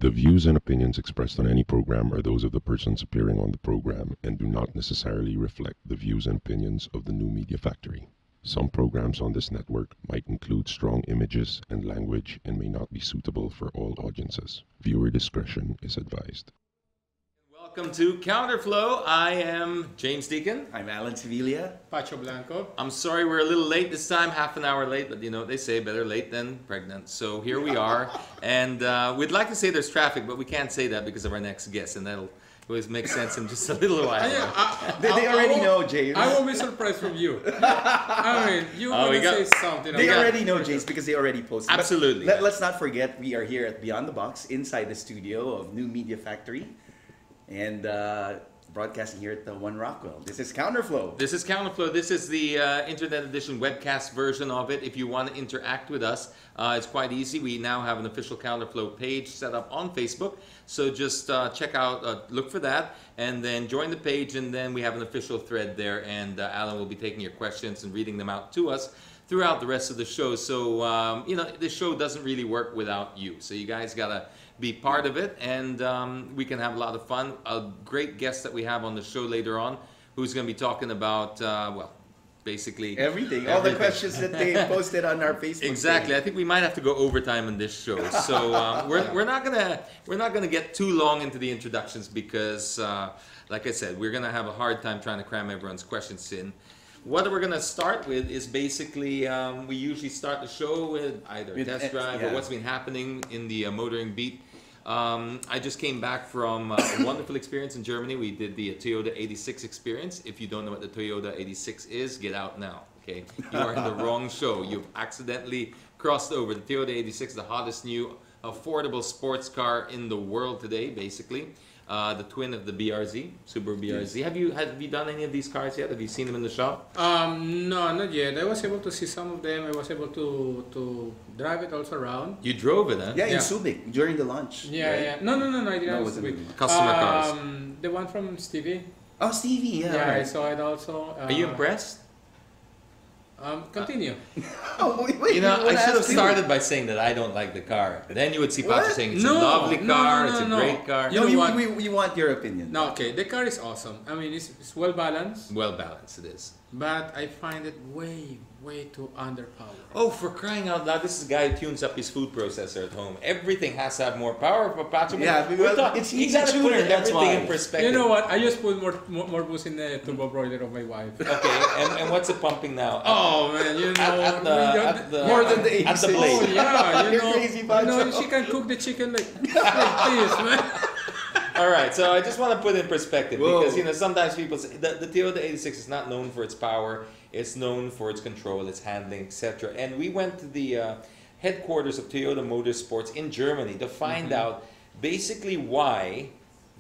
The views and opinions expressed on any program are those of the persons appearing on the program and do not necessarily reflect the views and opinions of the New Media Factory. Some programs on this network might include strong images and language and may not be suitable for all audiences. Viewer discretion is advised. Welcome to Counterflow. I am James Deacon. I'm Alan Sevilla. Pacho Blanco. I'm sorry we're a little late this time, half an hour late, but you know what they say, better late than pregnant. So here we are, and we'd like to say there's traffic, but we can't say that because of our next guest, and that'll always make sense in just a little while. They already know, James. I won't be surprised from you. I mean, you want to say something. They already know, James, because they already posted. Absolutely. Let's not forget, we are here at Beyond the Box, inside the studio of New Media Factory, and broadcasting here at the One Rockwell. This is Counterflow. This is Counterflow. This is the Internet Edition webcast version of it. If you want to interact with us, it's quite easy. We now have an official Counterflow page set up on Facebook. So just check out, look for that, and then join the page, and then we have an official thread there, and Alan will be taking your questions and reading them out to us throughout the rest of the show. So, you know, the show doesn't really work without you. So you guys got to be part of it, and we can have a lot of fun. A great guest that we have on the show later on, who's going to be talking about, well, basically everything. All the questions that they posted on our Facebook exactly page. I think we might have to go overtime on this show, so we're not gonna get too long into the introductions because like I said, we're gonna have a hard time trying to cram everyone's questions in. What we're gonna start with is basically we usually start the show with either a test drive or what's been happening in the motoring beat. I just came back from a wonderful experience in Germany. We did the Toyota 86 experience. If you don't know what the Toyota 86 is, get out now, okay? You are in the wrong show. You've accidentally crossed over. The Toyota 86, the hottest new affordable sports car in the world today, basically. The twin of the BRZ, Subaru BRZ. Yes. Have you done any of these cars yet? Have you seen them in the shop? No, not yet. I was able to see some of them. I was able to drive it also around. You drove it, huh? Yeah, in Subic during the launch. Yeah, right? yeah. No, I didn't. No, it wasn't Customer cars. The one from Stevie. Oh, Stevie, yeah. Yeah, right. I saw it also. Are you impressed? Continue. Oh, wait, you know, I should have started by saying that I don't like the car. Then you would see Pacho saying it's a lovely car, it's a great car. You know, we want your opinion. No, okay, the car is awesome. I mean, it's well balanced. Well balanced, it is. But I find it way too underpowered. Oh, for crying out loud, this is a guy who tunes up his food processor at home. Everything has to have more power for Pacho. Yeah, it's you got to put everything in perspective. You know what? I just put more boost in the turbo broiler of my wife. Okay, and what's it pumping now? Oh man, you know, at the more than the 86. At the blade. Oh yeah, You're crazy, Pacho. she can cook the chicken like this, man. All right, so I just want to put in perspective because, you know, sometimes people say the Toyota 86 is not known for its power. It's known for its control, its handling, etc. And we went to the headquarters of Toyota Motorsports in Germany to find out basically why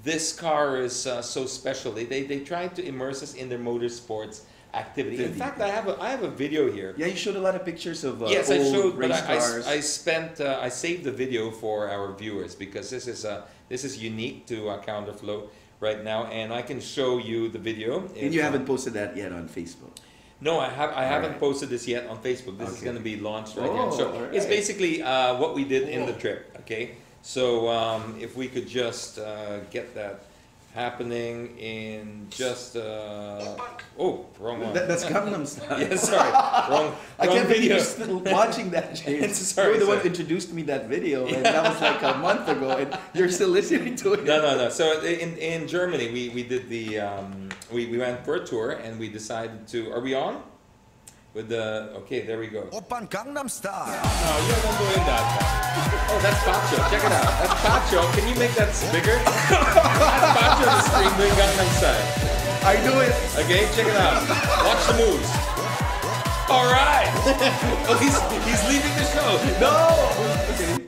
this car is so special. They tried to immerse us in their motorsports activity. In fact, I have a video here. Yeah, you showed a lot of pictures of yes, old I showed, race but cars. I saved the video for our viewers because this is unique to Counterflow right now, and I can show you the video. And you haven't posted that yet on Facebook. No, I haven't posted this yet on Facebook. This is going to be launched right here. So right. it's basically what we did in the trip. Okay, so if we could just get that happening in just oh, wrong one. That's Gangnam Style. Yeah, sorry, wrong I can't believe video. you're still watching that, James. Sorry, You're the one who introduced me that video, and that was like a month ago, and you're still listening to it. No. So in Germany, we did the we went for a tour, and we decided to. Are we on? With the okay, there we go. Open Gangnam Style. No, you don't go in that. Oh, that's Pacho. Check it out. That's Pacho. Can you make that bigger? That's Pacho on the screen doing Gangnam Style. I do it. Okay, check it out. Watch the moves. All right. Oh, he's leaving the show. No. Okay.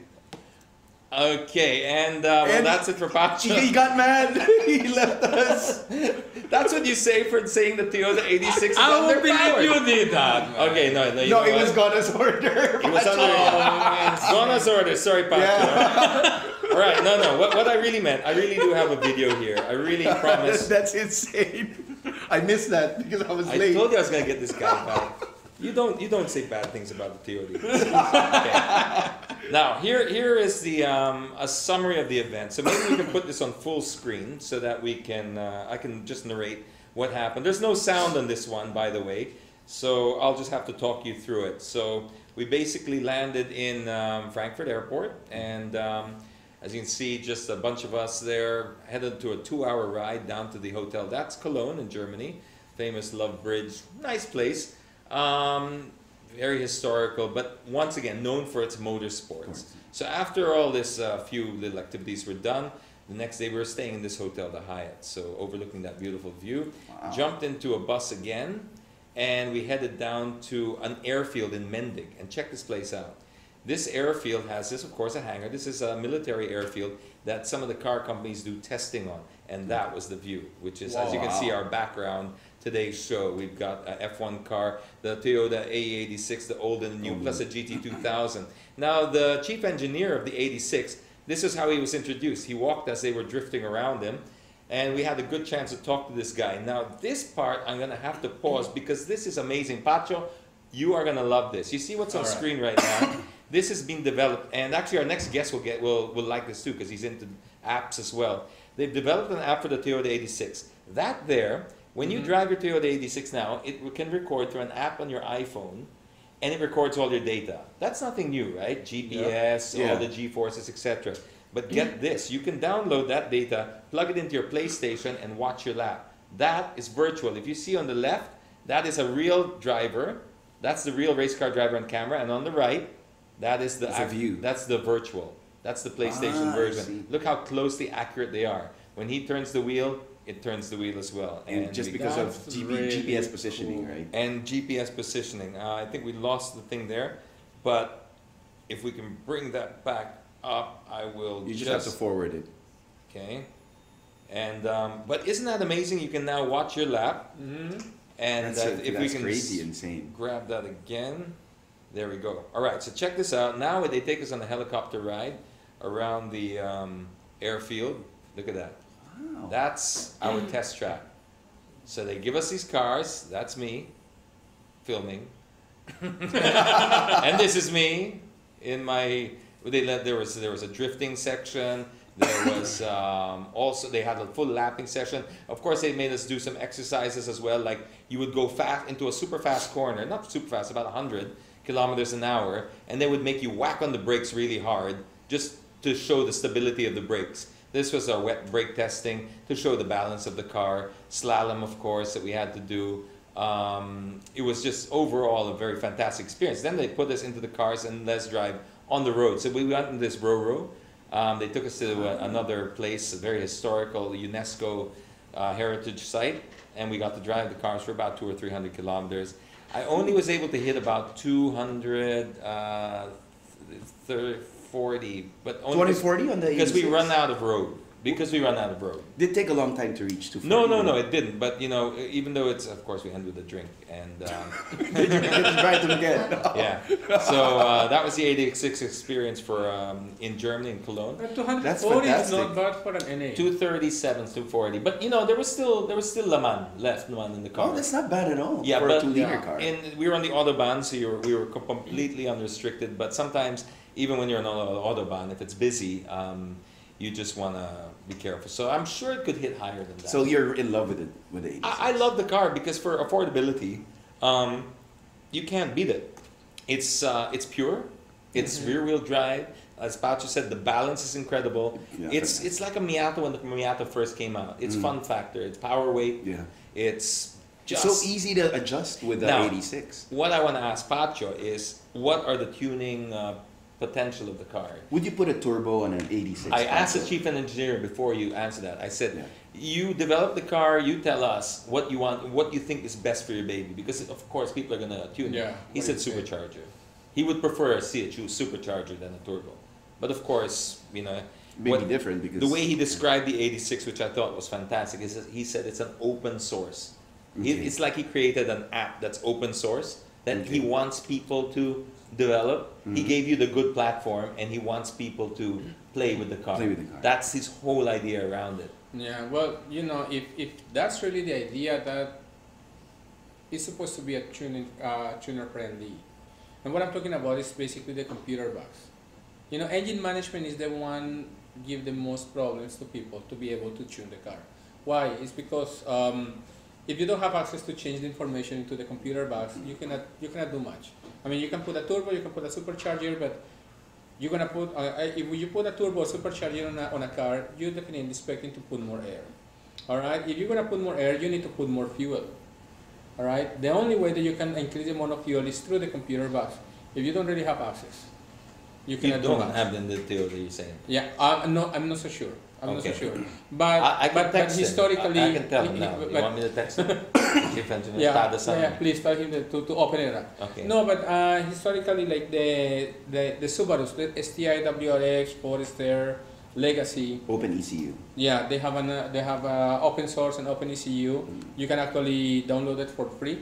Okay, and well, that's it for Pacho. He got mad. He left us. That's what you say for saying the Toyota 86 is I don't underpowered. believe you did that. Man. Okay, no, you No, know it what? was Gona's order. It was under Gona's order. Sorry, Pacho. Yeah. All right, no. What I really meant, I really do have a video here. I really promise. That's insane. I missed that because I was late. I told you I was gonna get this guy back. You don't say bad things about the TOD. Okay. Now here is the a summary of the event. So maybe we can put this on full screen so that we can I can just narrate what happened. There's no sound on this one, by the way, so I'll just have to talk you through it. So we basically landed in Frankfurt Airport, and as you can see, just a bunch of us there headed to a 2-hour ride down to the hotel. That's Cologne in Germany, famous Love Bridge, nice place. Very historical, but once again known for its motorsports. So after all this few little activities were done, the next day we were staying in this hotel, the Hyatt, so overlooking that beautiful view. Wow. Jumped into a bus again, and we headed down to an airfield in Mendig. And check this place out. This airfield has this, of course, a hangar. This is a military airfield that some of the car companies do testing on, and that was the view, which is, as you can see, our background. Today's show, we've got a F1 car, the Toyota AE86, the old and the new, plus a GT2000. Now, the chief engineer of the 86, this is how he was introduced. He walked as they were drifting around him, and we had a good chance to talk to this guy. Now, this part, I'm going to have to pause because this is amazing. Pacho, you are going to love this. You see what's on screen right now? This has been developed, and actually our next guest will like this too because he's into apps as well. They've developed an app for the Toyota 86. That there, when you drive your Toyota 86 now, it can record through an app on your iPhone, and it records all your data. That's nothing new, right? GPS, all the G-forces, etc. But get this, you can download that data, plug it into your PlayStation, and watch your lap. That is virtual. If you see on the left, that is a real driver. That's the real race car driver on camera, and on the right, that is the view. That's the virtual. That's the PlayStation version. Look how closely accurate they are. When he turns the wheel, it turns the wheel as well. And just because of GPS positioning, right? And GPS positioning. I think we lost the thing there, but if we can bring that back up, I will. You just have to forward it. Okay. And but isn't that amazing? You can now watch your lap. And if we can crazy insane. Grab that again. There we go. All right, so check this out. Now they take us on a helicopter ride around the airfield. Look at that. Wow. That's our test track. So they give us these cars. That's me filming. And this is me in my... There was a drifting section. There was also, they had a full lapping session. Of course, they made us do some exercises as well. Like you would go fast into a super fast corner. Not super fast, about 100 kilometers an hour, and they would make you whack on the brakes really hard just to show the stability of the brakes. This was our wet brake testing to show the balance of the car. Slalom, of course, that we had to do. It was just overall a very fantastic experience. Then they put us into the cars and let's drive on the road. So we went in this Ro-Ro. They took us to another place, a very historical UNESCO heritage site, and we got to drive the cars for about 200 or 300 kilometers. I only was able to hit about 240, but only 2040 on the 86? because we run out of road. Because we run out of road. Did it take a long time to reach 240? No, it didn't. But you know, even though it's, of course, we ended with a drink and. Did you try to get? Yeah. So that was the 86 experience for in Germany, in Cologne. 240 is not bad for an NA. 237, 240. But you know, there was still Le Mans left, Le Mans in the car. Oh, that's not bad at all. Yeah, for but a 2-liter car. And we were on the autobahn, so we were completely unrestricted. But sometimes, even when you're on the autobahn, if it's busy, you just want to be careful. So I'm sure it could hit higher than that. So you're in love with it, with the 86? I love the car because for affordability, you can't beat it. It's pure. It's rear-wheel drive. As Pacho said, the balance is incredible. Yeah, it's like a Miata when the Miata first came out. It's fun factor. It's power weight. Yeah. It's just so easy to adjust with the 86. What I want to ask Pacho is, what are the tuning potential of the car? Would you put a turbo on an 86? I asked the chief engineer before you answer that. I said, you develop the car, you tell us what you want, what you think is best for your baby, because of course people are going to tune it. He said supercharger. He would prefer a CHU supercharger than a turbo. But of course, you know, maybe different because the way he described the 86, which I thought was fantastic, is he said it's an open source. It's like he created an app that's open source that he wants people to develop. He gave you the good platform, and he wants people to play with the car. That's his whole idea around it. Yeah, well, you know, if that's really the idea, that is supposed to be a tuner friendly. And what I'm talking about is basically the computer box. You know, engine management is the one give the most problems to people to be able to tune the car. Why? It's because if you don't have access to change the information into the computer box, you cannot do much. I mean, you can put a turbo, you can put a supercharger, but you're gonna put if you put a turbo or supercharger on a car, you're definitely expecting to put more air. All right. If you're gonna put more air, you need to put more fuel. All right. The only way that you can increase the amount of fuel is through the computer box. If you don't really have access, you cannot do much. Have the theory you're saying. Yeah. I'm not so sure. I'm not so sure. But I can text historically, him. I can tell him now. You want me to text him? Yeah, please tell him to open it up. Okay. No, but historically, like the Subarus, the STI, WRX, Forester, Legacy. Open ECU. Yeah, they have open source and open ECU. You can actually download it for free,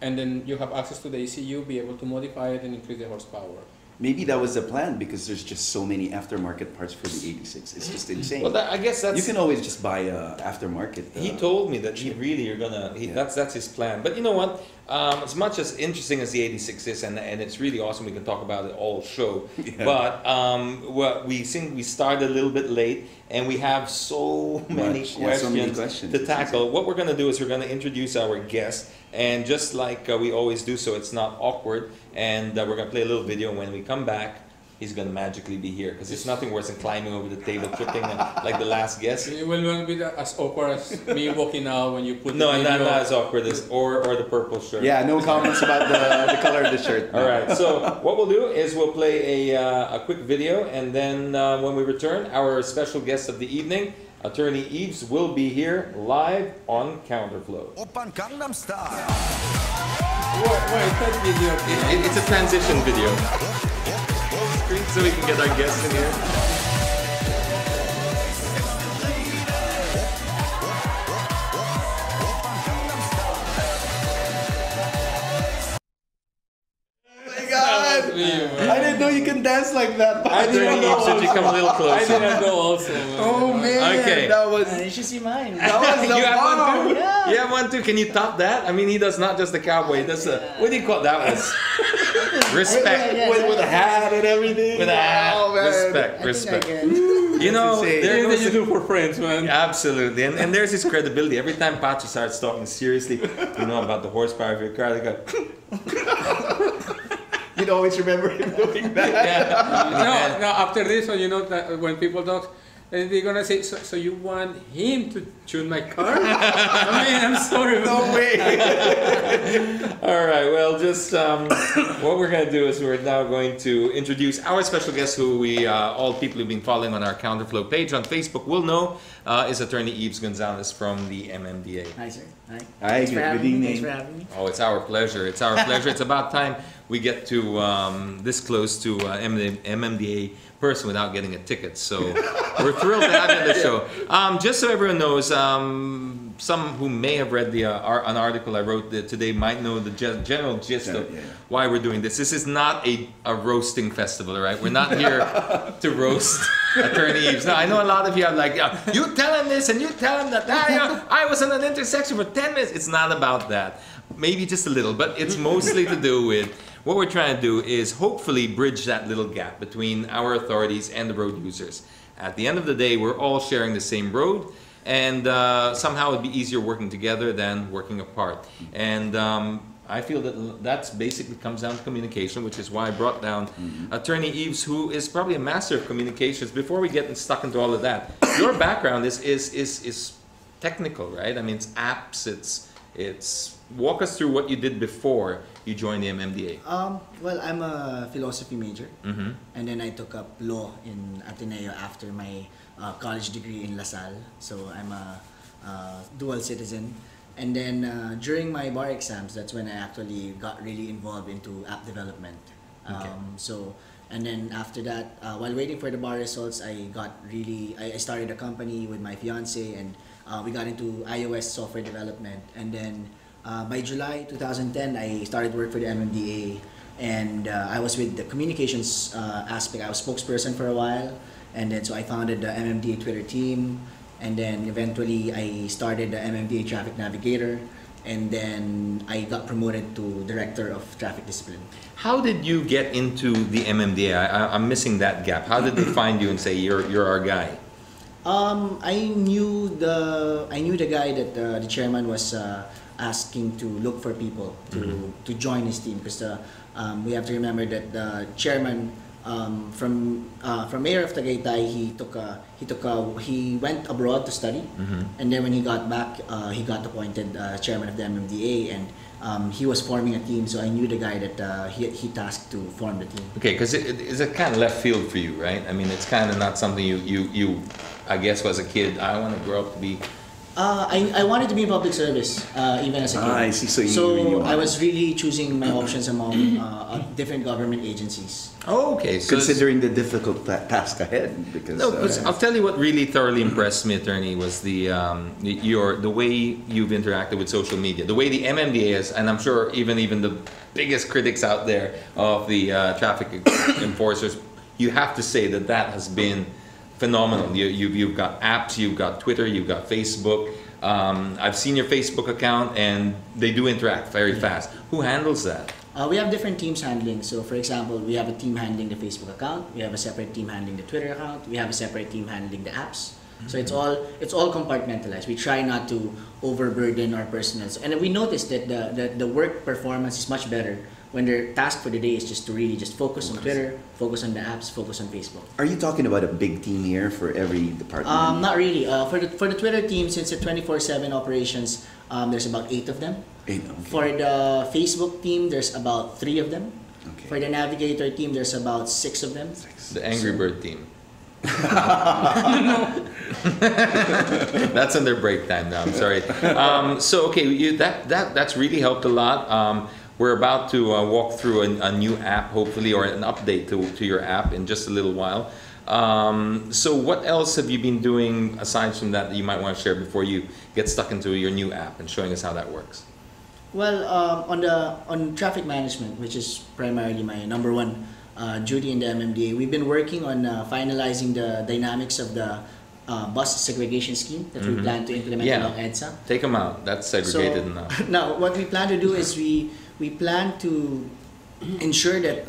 and then you have access to the ECU, be able to modify it and increase the horsepower. Maybe that was the plan because there's just so many aftermarket parts for the 86. It's just insane. Well, I guess that's... You can always just buy aftermarket. He told me that that's his plan. But you know what? As much as interesting as the 86 is, and it's really awesome, we can talk about it all show. Yeah. But we started a little bit late, and we have so many questions to tackle. What we're going to do is we're going to introduce our guest, and just like we always do, so it's not awkward. And we're going to play a little video, and when we come back, he's going to magically be here. Because it's nothing worse than climbing over the table, tripping like the last guest. It will be as awkward as me walking out when you put no, not as awkward as, or the purple shirt. Yeah, no comments about the color of the shirt. All right, so what we'll do is we'll play a quick video, and then when we return, our special guest of the evening, Attorney Yves, will be here live on Counterflow. Open Gangnam Style. Wait, that video. It's a transition video. So we can get our guests in here. I didn't know you can dance like that. I didn't know. Should you come a little closer? I didn't know also. Oh man, okay. That was. You should see mine. That was the you have one too? Yeah. You have one too? Can you top that? I mean, he does not just the cowboy. That's what do you call that? Was respect With a hat and everything. with a hat. Oh, man. Respect. I can. You know, there Things goes that you do for friends, man. absolutely, and there's his credibility. Every time Pacho starts talking seriously, you know, about the horsepower of your car, they go. You'd always remember him doing that. Yeah. No, after this one, you know, that when people talk, they're gonna say, so you want him to tune my car? I mean, I'm sorry. No way. All right. Well, just what we're going to do is we're now going to introduce our special guest, who we all people who've been following on our Counterflow page on Facebook will know is Attorney Yves Gonzales from the MMDA. Hi, sir. Hi. Hi, Thanks for having me. evening. Thanks for having me. Oh, it's our pleasure. It's our pleasure. It's about time we get to this close to MMDA person without getting a ticket. So we're thrilled to have you on the show. Just so everyone knows, some who may have read an article I wrote today might know the general gist of why we're doing this. This is not a roasting festival, right? We're not here to roast Attorney Yves. Now, I know a lot of you are like, you tell him this and you tell him that. I was in an intersection for 10 minutes. It's not about that. Maybe just a little, but it's mostly to do with what we're trying to do is hopefully bridge that little gap between our authorities and the road users. At the end of the day, we're all sharing the same road, and somehow it'd be easier working together than working apart. And I feel that that's basically comes down to communication, which is why I brought down Attorney Yves, who is probably a master of communications. Before we get stuck into all of that, your background is technical, right? I mean, it's apps, it's walk us through what you did before you joined the MMDA. Well, I'm a philosophy major, Mm-hmm. and then I took up law in Ateneo after my college degree in La Salle. So I'm a dual citizen. And then during my bar exams, that's when I actually got really involved into app development. And then after that, while waiting for the bar results, I started a company with my fiance, and we got into iOS software development. And then by July 2010, I started work for the MMDA, and I was with the communications aspect. I was spokesperson for a while, and then so I founded the MMDA Twitter team, and then eventually I started the MMDA Traffic Navigator, and then I got promoted to Director of Traffic Discipline. How did you get into the MMDA? I'm missing that gap. How did they find you and say you're our guy? I knew the guy that the chairman was asking to look for people to join his team, because we have to remember that the chairman from Mayor of Tagaytay, he went abroad to study, and then when he got back, he got appointed chairman of the MMDA, and he was forming a team. So I knew the guy that he tasked to form the team. Okay, because it's a kind of left field for you, right? I mean, it's kind of not something you I guess, as a kid, I want to grow up to be. I wanted to be in public service, even as a kid. I see. So I was really choosing my options among different government agencies. Oh, okay. So considering the difficult task ahead, because no, I'll tell you what really thoroughly impressed me, Attorney, was the way you've interacted with social media, the way the MMDA is, and I'm sure even the biggest critics out there of the traffic enforcers, you have to say that has been phenomenal. You've got apps, you've got Twitter, you've got Facebook. I've seen your Facebook account, and they do interact very fast. Who handles that? We have different teams handling. So, for example, we have a team handling the Facebook account. We have a separate team handling the Twitter account. We have a separate team handling the apps. So it's all compartmentalized. We try not to overburden our personals, and we noticed that the work performance is much better when their task for the day is just to really just focus on Twitter, focus on the apps, focus on Facebook. Are you talking about a big team here for every department? Not really. For the Twitter team, since it's 24/7 operations, there's about 8 of them. 8, okay. For the Facebook team, there's about 3 of them. Okay. For the Navigator team, there's about 6 of them. The Angry Bird team. That's on their break time now. I'm sorry. So okay, that's really helped a lot. We're about to walk through a new app, hopefully, or an update to your app in just a little while. So what else have you been doing aside from that you might want to share before you get stuck into your new app and showing us how that works? Well, on traffic management, which is primarily my number one duty in the MMDA, we've been working on finalizing the dynamics of the bus segregation scheme that we plan to implement along EDSA. Take them out. That's segregated So, enough. now, what we plan to do is we plan to ensure that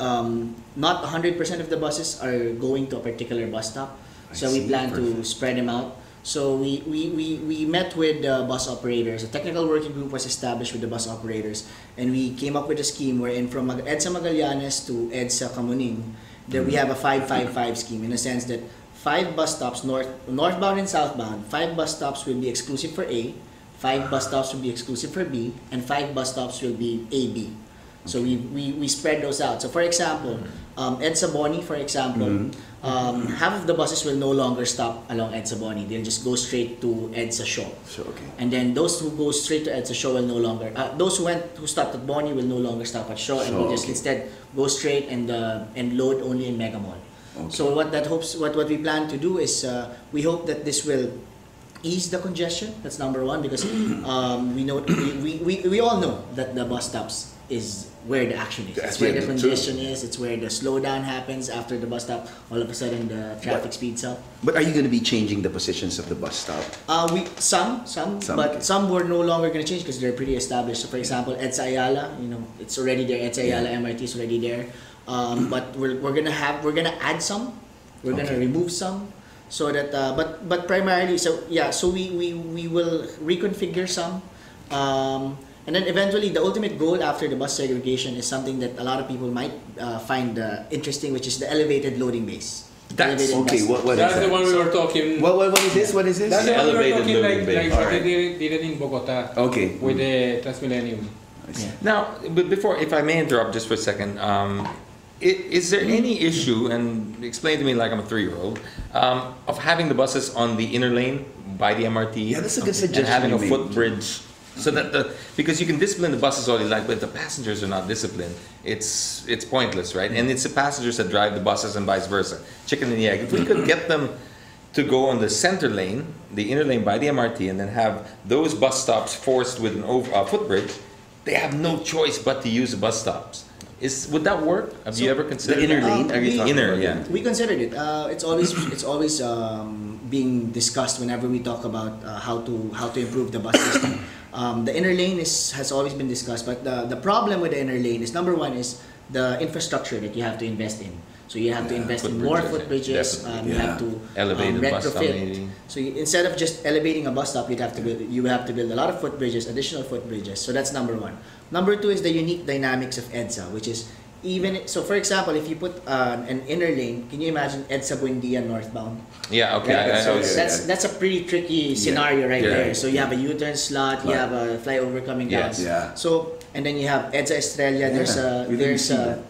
not 100% of the buses are going to a particular bus stop. So we plan to spread them out. So we met with the bus operators. A technical working group was established with the bus operators, and we came up with a scheme wherein from EDSA Magallanes to EDSA Camuning, that we have a 5-5-5 scheme, in a sense that 5 bus stops northbound and southbound. 5 bus stops will be exclusive for A, 5 bus stops will be exclusive for B, and 5 bus stops will be AB. So we spread those out. So for example, EDSA Boni, for example, half of the buses will no longer stop along EDSA Boni. They'll just go straight to EDSA Shaw. So, okay. And then those who go straight to EDSA Shaw will no longer, those who stopped at Boni will no longer stop at Shaw, and will just instead go straight and load only in Mega Mall. Okay. So what we plan to do is we hope that this will ease the congestion. That's number one, because we all know that the bus stops is where the action is. It's where the congestion is. It's where the slowdown happens after the bus stop. All of a sudden, the traffic speeds up. But are you going to be changing the positions of the bus stop? Some, but okay. some we're no longer going to change because they're pretty established. So, for example, EDSA Ayala, it's already there. EDSA Ayala MRT is already there. But we're gonna add some. We're gonna remove some. So that, but primarily, so we will reconfigure some. And then eventually, the ultimate goal after the bus segregation is something that a lot of people might find interesting, which is the elevated loading base. That's okay. What is That's that? the one we were talking. What is this? What is this? That's the one we were Elevated talking loading bay. like what they did it in Bogota. Okay. With the Transmillennium. I see. Now, but before, if I may interrupt just for a second, is there any issue, and explain to me like I'm a 3-year-old, of having the buses on the inner lane by the MRT? Yeah, that's a good suggestion And having a you made. footbridge, so that because you can discipline the buses all you like, but if the passengers are not disciplined, it's pointless, right? And it's the passengers that drive the buses and vice versa, chicken and the egg. If we could get them to go on the center lane, the inner lane by the MRT, and then have those bus stops forced with a footbridge, they have no choice but to use the bus stops. Would that work? Have you ever The considered inner that? lane? Are you talking Inner, about yeah. We considered it. It's always being discussed whenever we talk about how to improve the bus system. The inner lane has always been discussed, but the problem with the inner lane is, number one is the infrastructure that you have to invest in. So you have to invest in more footbridges. You have to Elevate the bus stop, retrofit. maybe. So instead of just elevating a bus stop, you have to build a lot of footbridges, additional footbridges. So that's number one. Number two is the unique dynamics of EDSA, which is for example, if you put an inner lane, can you imagine EDSA Buendia northbound? Yeah, okay. Right? That's a pretty tricky scenario right there. Right. So you have a U-turn slot, you have a flyover coming down. Yes. Yeah. So and then you have EDSA Estrella. We didn't see that.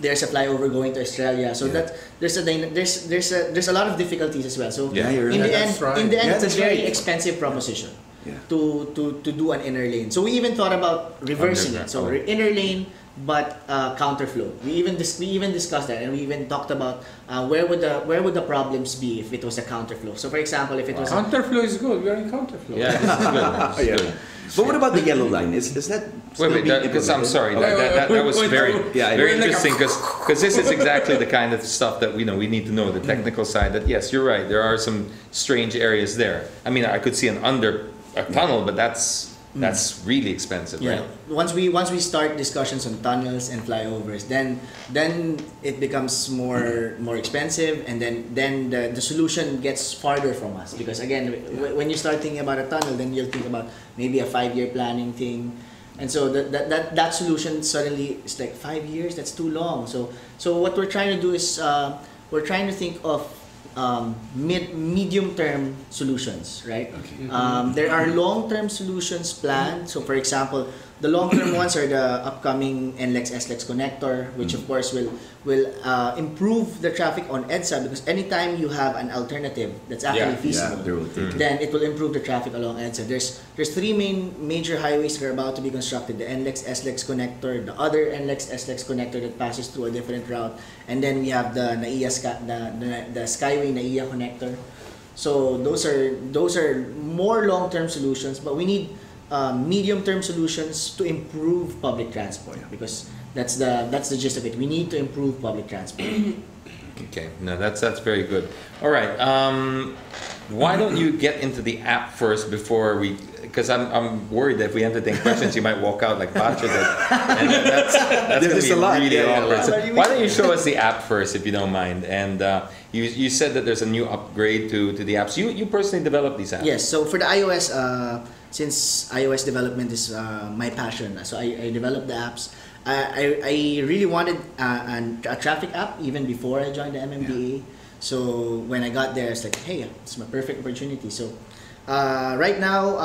There's a flyover going to Australia, so that there's a lot of difficulties as well. So Yeah, you're in right. the end, That's right. in the end, Yeah, it's a that's very right. expensive proposition Yeah. to do an inner lane. So we even thought about reversing it. So inner lane, but counterflow. We even discussed that, and we even talked about where would the problems be if it was a counterflow. So for example, if it was Counterflow is good. We are in counterflow. Yeah, this is good. This is Yeah. good. But what about the yellow line? Is that still Wait, being because I'm implemented? sorry, that was very Yeah, very we're like interesting because this is exactly the kind of stuff that we need to know, the technical side. That yes, you're right. There are some strange areas there. I mean, I could see a tunnel, but that's really expensive, Yeah. right? Once we start discussions on tunnels and flyovers, then it becomes more expensive, and then the solution gets farther from us, because again, when you start thinking about a tunnel, then you'll think about maybe a 5-year planning thing, and so that solution suddenly is like 5 years. That's too long. So what we're trying to do is we're trying to think of medium-term solutions, right? Okay. There are long-term solutions planned. So, for example, the long-term ones are the upcoming NLEX-SLEX connector, which of course will improve the traffic on EDSA, because anytime you have an alternative that's actually feasible, there will take then it will improve the traffic along EDSA. There's three major highways that are about to be constructed: the NLEX-SLEX connector, the other NLEX-SLEX connector that passes through a different route, and then we have the the Skyway NAIA connector. So those are more long-term solutions, but we need medium-term solutions to improve public transport, because that's the gist of it. We need to improve public transport. Okay, no, that's very good. All right, why don't you get into the app first before we? Because I'm worried that if we entertain questions, you might walk out like Pacho did, and that's going to There's be a lot. really Yeah, awkward. yeah. So why don't you show us the app first, if you don't mind? And you said that there's a new upgrade to the apps. You personally developed these apps. Yes. So for the iOS, since iOS development is my passion, so I developed the apps. I really wanted a traffic app even before I joined the MMDA. So when I got there, it's like, hey, it's my perfect opportunity. So right now,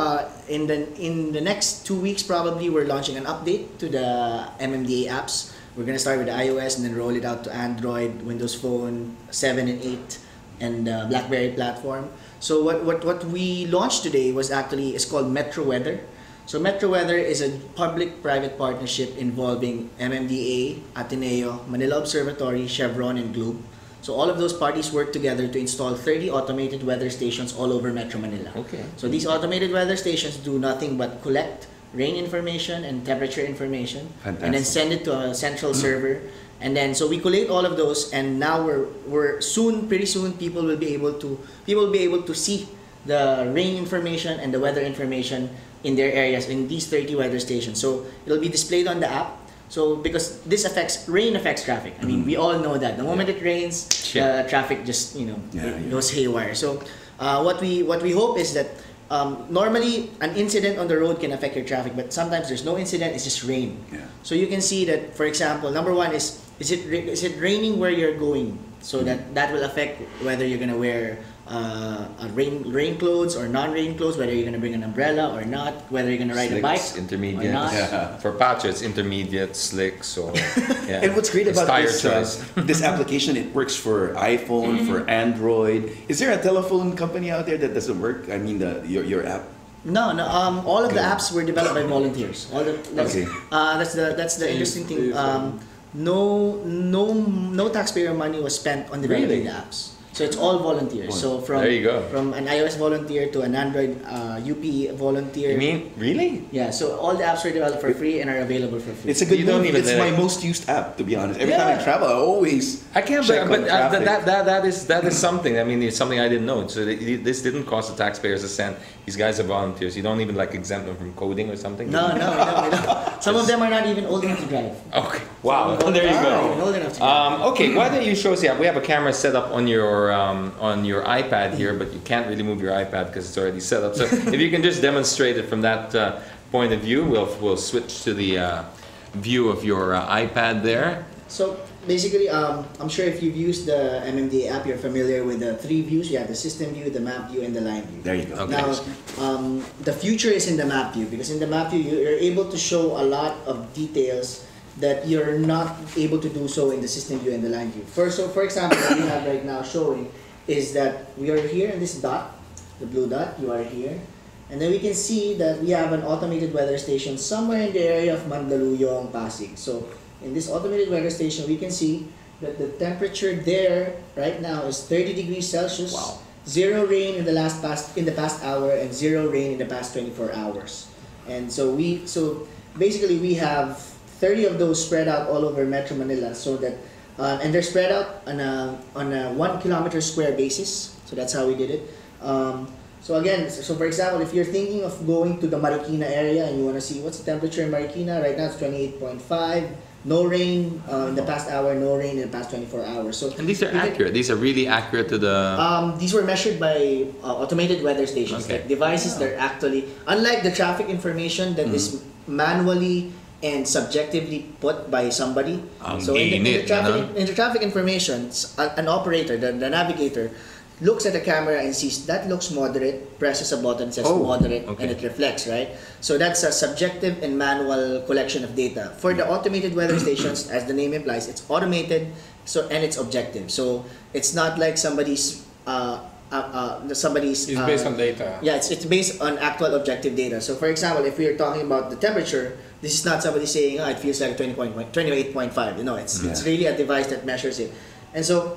in the next 2 weeks, probably we're launching an update to the MMDA apps. We're gonna start with the iOS and then roll it out to Android, Windows Phone 7 and 8, and BlackBerry platform. So what we launched today is called Metro Weather. So Metro Weather is a public-private partnership involving MMDA, Ateneo, Manila Observatory, Chevron, and Globe. So all of those parties work together to install 30 automated weather stations all over Metro Manila. Okay. So these automated weather stations do nothing but collect rain information and temperature information, and then Fantastic. send it to a central server. And then so we collate all of those, and now pretty soon people will be able to see the rain information and the weather information in their areas in these 30 weather stations. So it'll be displayed on the app. So because rain affects traffic. I mean, we all know that the moment it rains, the traffic just it goes haywire. So what we hope is that normally an incident on the road can affect your traffic, but sometimes there's no incident; it's just rain. Yeah. So you can see that, for example, number one is it raining where you're going? So that will affect whether you're gonna wear rain clothes or non-rain clothes, whether you're gonna bring an umbrella or not, whether you're gonna ride a bike Slicks, intermediate. or not. Yeah. For Pacho, it's intermediate, slicks, or yeah. And what's great It's about tire this choice. this application, it works for iPhone, for Android. Is there a telephone company out there that doesn't work? I mean, your app. No. All of the apps were developed by volunteers. Okay. That's the interesting thing. No taxpayer money was spent on developing the apps. So it's all volunteers. So from There you go. from an iOS volunteer to an Android UP volunteer. You mean really? Yeah. So all the apps are developed for free and are available for free. It's a good You don't move. even It's my most used app, to be honest. Every time Yeah. I travel, I always I can't, check but on traffic. that is something. I mean, it's something I didn't know. So this didn't cost the taxpayers a cent. These guys are volunteers. You don't even like exempt them from coding or something. No, we don't. Some of them are not even old enough to drive. Okay. Wow. Some There you are not even go. old enough to drive. Okay. Why don't you show us? Yeah, we have a camera set up on your iPad here, but you can't really move your iPad because it's already set up. So if you can just demonstrate it from that point of view, we'll switch to the view of your iPad there. So basically, I'm sure if you've used the MMDA app, you're familiar with the three views. You have the system view, the map view, and the line view. There you go. Okay. Now, the future is in the map view, because in the map view, you're able to show a lot of details that you're not able to do so in the system view and the line view. So for example, what we have right now showing is that we are here in this dot, the blue dot, you are here. And then we can see that we have an automated weather station somewhere in the area of Mandaluyong, Pasig. So in this automated weather station, we can see that the temperature there right now is 30 degrees Celsius. Wow. Zero rain in the past hour, and zero rain in the past 24 hours. And so basically we have 30 of those spread out all over Metro Manila, so that and they're spread out on a 1 kilometer square basis. So that's how we did it. So for example, if you're thinking of going to the Marikina area and you want to see what's the temperature in Marikina, right now it's 28.5. No rain in the past hour, no rain in the past 24 hours. So And these are accurate. These are really accurate to the. these were measured by automated weather stations, Okay. like devices that are actually, unlike the traffic information that is manually and subjectively put by somebody. So in the traffic information, an operator, the navigator, looks at the camera and sees that looks moderate, presses a button, says moderate, okay. and it reflects, right? So that's a subjective and manual collection of data. For the automated weather stations, as the name implies, it's automated, and it's objective. So it's not like somebody's. It's based on data. Yeah, it's based on actual objective data. So for example, if we are talking about the temperature, this is not somebody saying, it feels like 28.5. You know, it's really a device that measures it. And so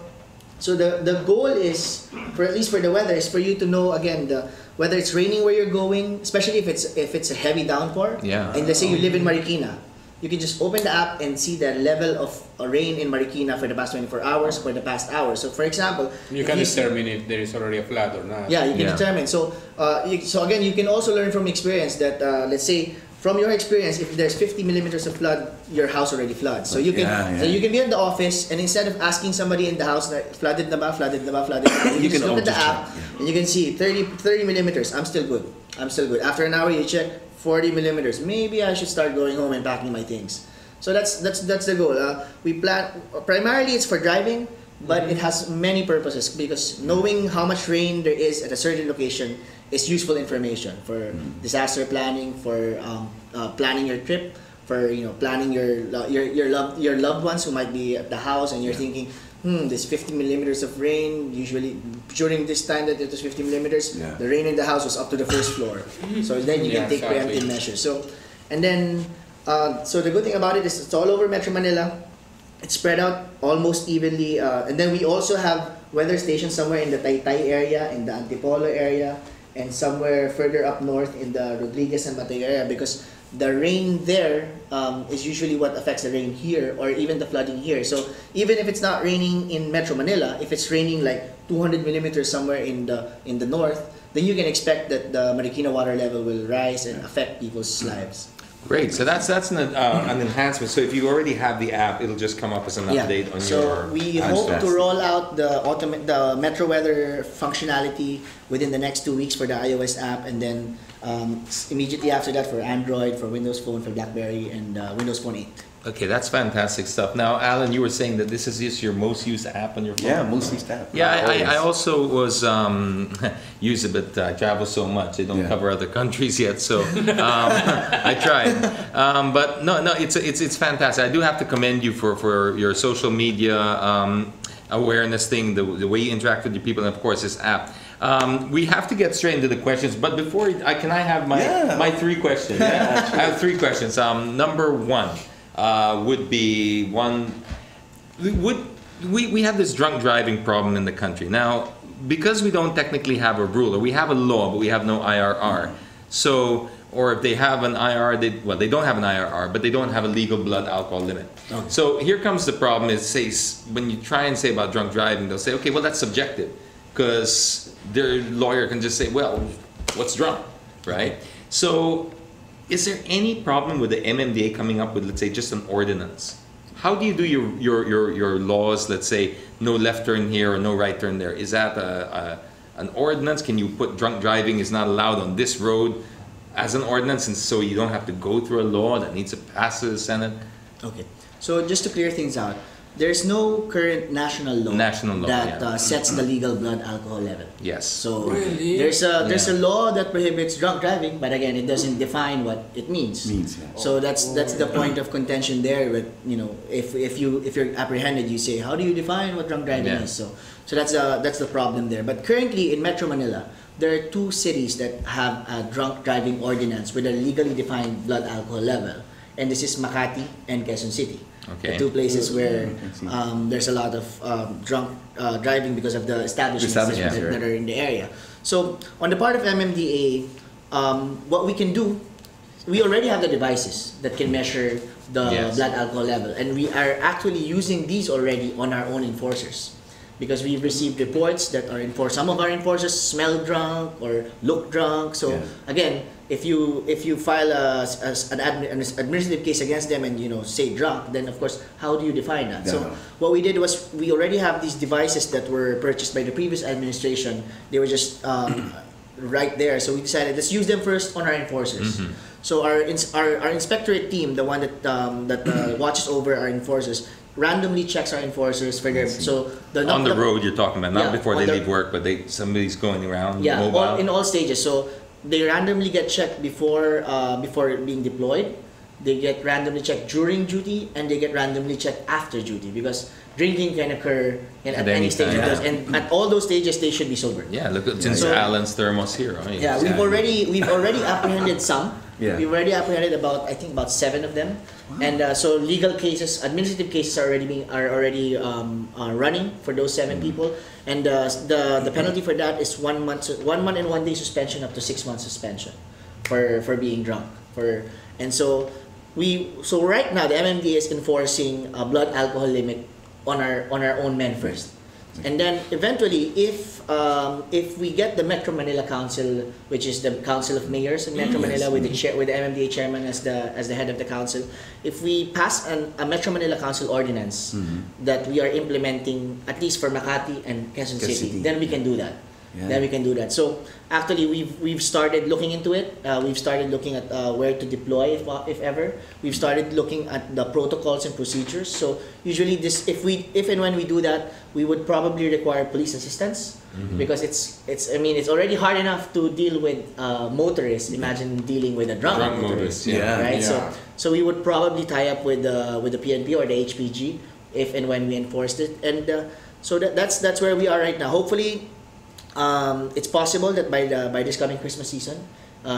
the goal is, for at least for the weather, is for you to know again whether it's raining where you're going, especially if it's a heavy downpour. Yeah. And let's say you live in Marikina, you can just open the app and see the level of rain in Marikina for the past 24 hours, for the past hour. So for example, You can determine if there is already a flood or not. yeah, you can determine. So so again, you can also learn from experience that let's say from your experience, if there's 50 millimeters of flood, your house already floods. So you can so you can be in the office, and instead of asking somebody in the house that flooded na ba, you can look at the app and you can see 30 millimeters. I'm still good. After an hour, you check 40 millimeters. Maybe I should start going home and packing my things. So that's the goal. We plan primarily it's for driving, but it has many purposes, because knowing how much rain there is at a certain location is useful information for disaster planning, for planning your trip, for planning your loved ones who might be at the house, and you're thinking, there's 50 millimeters of rain. Usually during this time that it was 50 millimeters, the rain in the house was up to the first floor. So then you can take preemptive measures. So and then so the good thing about it is it's all over Metro Manila. It's spread out almost evenly, and then we also have weather stations somewhere in the Taytay area, in the Antipolo area, and somewhere further up north in the Rodriguez and Mateo area, because the rain there is usually what affects the rain here, or even the flooding here. So even if it's not raining in Metro Manila, if it's raining like 200 millimeters somewhere in the north, then you can expect that the Marikina water level will rise and affect people's lives. Great. So that's an enhancement. So if you already have the app, it'll just come up as an update on your. So we hope to roll out the Metro Weather functionality within the next 2 weeks for the iOS app, and then immediately after that for Android, for Windows Phone, for BlackBerry, and Windows Phone 8. Okay, that's fantastic stuff. Now, Alan, you were saying that this is just your most used app on your phone. Yeah, most used app. Yeah, I also was use it, but I travel so much. They don't cover other countries yet, so I tried. But no, it's fantastic. I do have to commend you for your social media awareness thing, the way you interact with your people, and of course this app. We have to get straight into the questions, but before can I have my 3 questions? Yeah? I have 3 questions. Number 1 would be we have this drunk driving problem in the country now because we don't technically have a rule, or we have a law but we have no IRR. So, or if they have an IRR, they don't have an IRR, but they don't have a legal blood alcohol limit. Okay. So here comes the problem: is when you try and say about drunk driving, they'll say, okay, well that's subjective, because their lawyer can just say, well, what's drunk, right? So, is there any problem with the MMDA coming up with, let's say, just an ordinance? How do you do your laws? Let's say no left turn here or no right turn there. Is that an ordinance? Can you put drunk driving is not allowed on this road as an ordinance, and so you don't have to go through a law that needs to pass the Senate? Okay. So just to clear things out, there's no current national law that sets the legal blood alcohol level. Yes. So Really? there's a law that prohibits drunk driving, but again, it doesn't define what it means. So that's the point of contention there. With if you're apprehended, you say, how do you define what drunk driving is? So that's the problem there. But currently in Metro Manila, there are 2 cities that have a drunk driving ordinance with a legally defined blood alcohol level, and this is Makati and Quezon City. Okay. The 2 places where there's a lot of drunk driving because of the establishments that are in the area. So on the part of MMDA, what we can do, we already have the devices that can measure the blood alcohol level, and we are actually using these already on our own enforcers, because we've received reports that some of our enforcers smell drunk or look drunk. So again, if you file an administrative case against them and say drunk, then of course, how do you define that? So what we did was, we already have these devices that were purchased by the previous administration. They were just right there. So we decided, let's use them first on our enforcers. So our inspectorate team, the one that watches over our enforcers, randomly checks our enforcers for their on the road you're talking about, not before they leave work, but somebody's going around mobile. In all stages. So they randomly get checked before being deployed. They get randomly checked during duty, and they get randomly checked after duty, because drinking can occur at any stage of those, and at all those stages they should be sober. Yeah, look at Alan's thermos here. I mean, we've already apprehended some. We've already apprehended about 7 of them. And so legal cases, administrative cases are already running for those 7 people, and the penalty for that is 1 month and 1 day suspension up to 6 months suspension for being drunk. So right now the MMDA is enforcing a blood alcohol limit on our own men first, and then eventually if we get the Metro Manila Council, which is the Council of Mayors in Metro Manila, with the MMDA chairman as the head of the council, if we pass a Metro Manila Council ordinance that we are implementing at least for Makati and Quezon City, then we can do that. Then we can do that. So actually, we've started looking into it. We've started looking at where to deploy, if ever. We've started looking at the protocols and procedures. So usually, if and when we do that, we would probably require police assistance, because it's already hard enough to deal with motorists. Imagine dealing with a drunk motorist. Right. Yeah. So we would probably tie up with the PNP or the HPG if and when we enforced it, and so that's where we are right now. Hopefully. It's possible that by this coming Christmas season,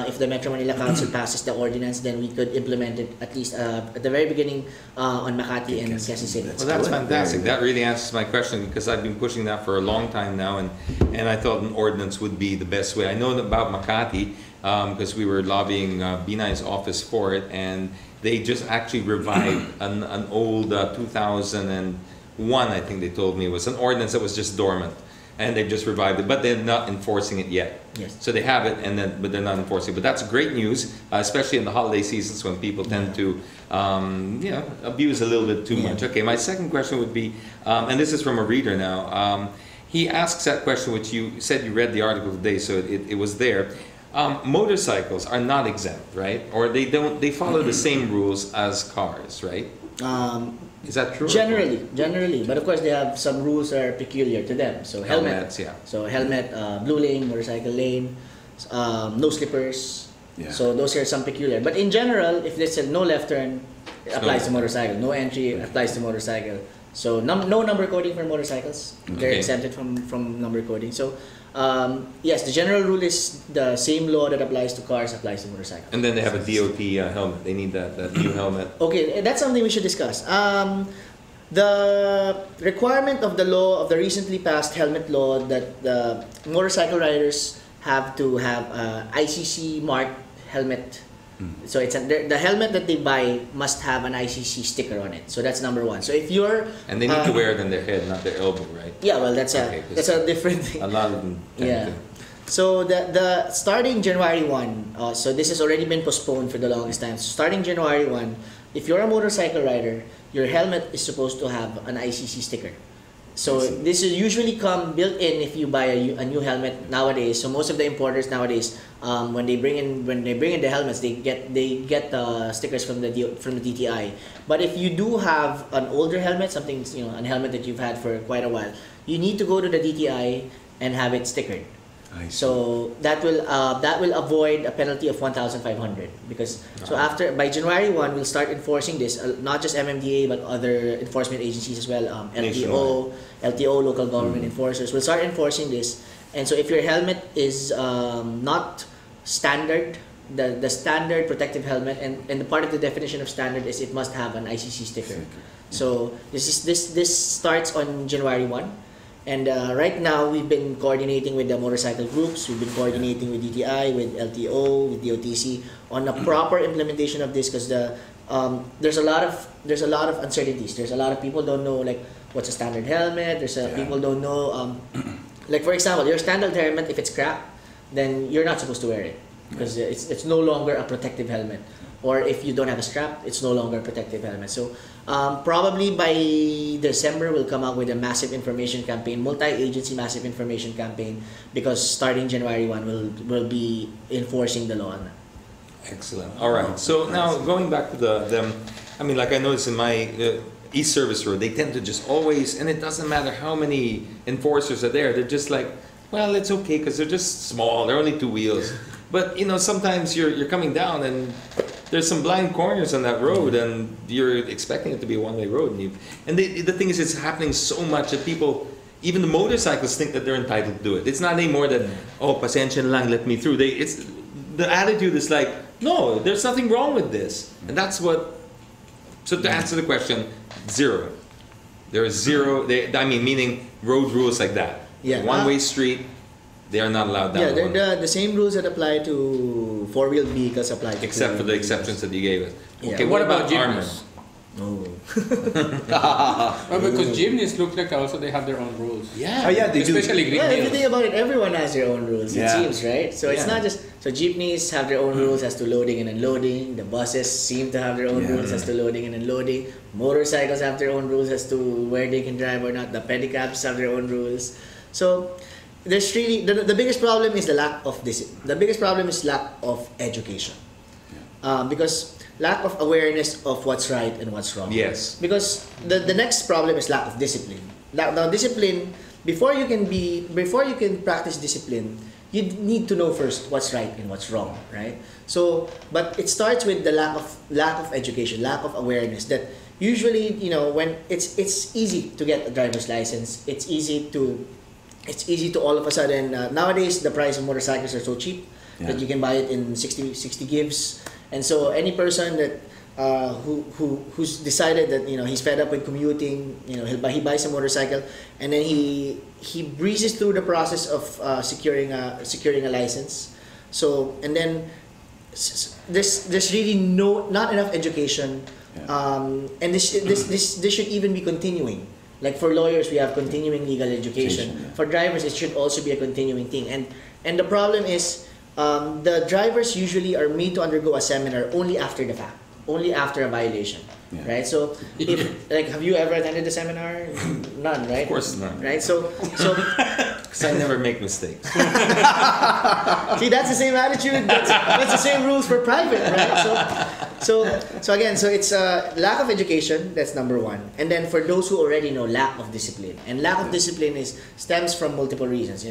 if the Metro Manila Council passes the ordinance, then we could implement it at least at the very beginning on Makati and Quezon City. Well, that's fantastic. That really answers my question, because I've been pushing that for a long time now, and I thought an ordinance would be the best way. I know about Makati because we were lobbying Binay's office for it, and they just actually revived an old 2001, I think they told me, was an ordinance that was just dormant. And they've just revived it, but they're not enforcing it yet. Yes. So they have it, but they're not enforcing it. But that's great news, especially in the holiday seasons when people tend to, abuse a little bit too much. Okay, my second question would be, and this is from a reader now. He asks that question, which you said you read the article today, so it was there. Motorcycles are not exempt, right? Or they follow the same rules as cars, right? Is that true? Generally, but of course they have some rules that are peculiar to them. So helmets, So helmet, blue lane, motorcycle lane, no slippers. Yeah. So those are some peculiar. But in general, if they said no left turn, it applies to motorcycle. No entry applies to motorcycle. So no number coding for motorcycles. They're exempted from number coding. So yes, the general rule is the same law that applies to cars applies to motorcycles. And then they have a DOT helmet. They need that new helmet. Okay, that's something we should discuss. The requirement of the law, of the recently passed helmet law, that the motorcycle riders have to have a ICC marked helmet. So it's the helmet that they buy must have an ICC sticker on it. So that's number one. So if you're And they need to wear it on their head, not their elbow, right? yeah, well that's Okay, a different thing. A lot of them tend Yeah. to. So the starting January 1, so this has already been postponed for the longest time. So starting January 1, if you're a motorcycle rider, your helmet is supposed to have an ICC sticker. So this will usually come built in if you buy a new helmet nowadays. So most of the importers nowadays, when they bring in the helmets, they get the stickers from the DTI. But if you do have an older helmet, something a helmet that you've had for quite a while, you need to go to the DTI and have it stickered. So that will avoid a penalty of 1,500 because so by January 1 we'll start enforcing this, not just MMDA but other enforcement agencies as well, LTO, local government enforcers will start enforcing this. And so if your helmet is not standard, the standard protective helmet, and the part of the definition of standard is it must have an ICC sticker. So this starts on January 1. And right now, we've been coordinating with the motorcycle groups. We've been coordinating with DTI, with LTO, with DOTC on a proper implementation of this because there's a lot of uncertainties. There's a lot of people don't know like what's a standard helmet. People don't know like for example, your standard helmet, if it's crap, then you're not supposed to wear it because it's no longer a protective helmet. Or if you don't have a strap, it's no longer a protective helmet. So probably by December, we'll come out with a massive information campaign, multi-agency massive information campaign, because starting January 1, we'll be enforcing the law. Excellent. All right. So now going back to them, I mean, like I noticed in my East Service Road, they tend to just always, and it doesn't matter how many enforcers are there, they're just like, well, it's okay because they're just small. They're only 2 wheels. But sometimes you're coming down and there's some blind corners on that road, and you're expecting it to be a one-way road. And the thing is, it's happening so much that people, even the motorcyclists, think that they're entitled to do it. It's not anymore that, oh, pasensya lang, let me through. The attitude is like, no, there's nothing wrong with this. And that's what, so to answer the question, zero. There is zero, meaning road rules like that. Yeah. One-way street, they are not allowed that. Yeah, they're the same rules that apply to four-wheeled vehicles apply to except for the exceptions that you gave us. Yeah. Okay, what about armor? jeepneys? No. Well, because jeepneys look like also they have their own rules. Yeah. Oh yeah, they do. Especially green Yeah, if you hills. think about it, everyone has their own rules, Yeah. it seems, right? So it's Yeah. not just, so jeepneys have their own rules as to loading and unloading, the buses seem to have their own rules as to loading and unloading, motorcycles have their own rules as to where they can drive or not, the pedicabs have their own rules. So there's really, the biggest problem is the lack of the biggest problem is lack of education. Because lack of awareness of what's right and what's wrong. Yes. Because the next problem is lack of discipline. Now discipline, before you can practice discipline, you need to know first what's right and what's wrong, right? So, but it starts with the lack of education, lack of awareness. That usually, when it's easy to get a driver's license, it's easy to all of a sudden. Nowadays, the price of motorcycles are so cheap that you can buy it in 60 gives. And so any person that who's decided that he's fed up with commuting, he buys a motorcycle, and then he breezes through the process of securing a license. So and then there's really not enough education, and this should even be continuing. Like for lawyers, we have continuing legal education. For drivers, it should also be a continuing thing. And the problem is, the drivers usually are made to undergo a seminar only after the fact, only after a violation, right? So, have you ever attended a seminar? None, right? Of course not. Right? So Because I never make mistakes. see, that's the same attitude. That's the same rules for private, right? So again, so it's lack of education. That's number one. And then for those who already know, lack of discipline. And lack of discipline stems from multiple reasons.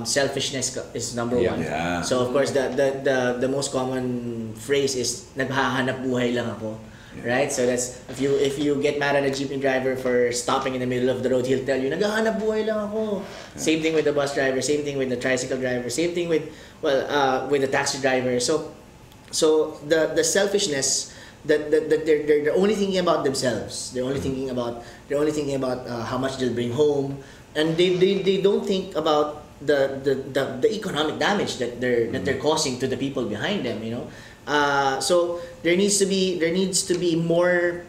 Selfishness is number one. Yeah. So of course, the most common phrase is "naghahanap buhay lang ako." Right? So that's if you get mad at a jeepney driver for stopping in the middle of the road, he'll tell you, "Naghahanap buhay lang ako." Yeah. Same thing with the bus driver, same thing with the tricycle driver, same thing with the taxi driver. So the selfishness that they're only thinking about themselves. They're only thinking about how much they'll bring home, and they don't think about the economic damage that they're causing to the people behind them. So there needs to be more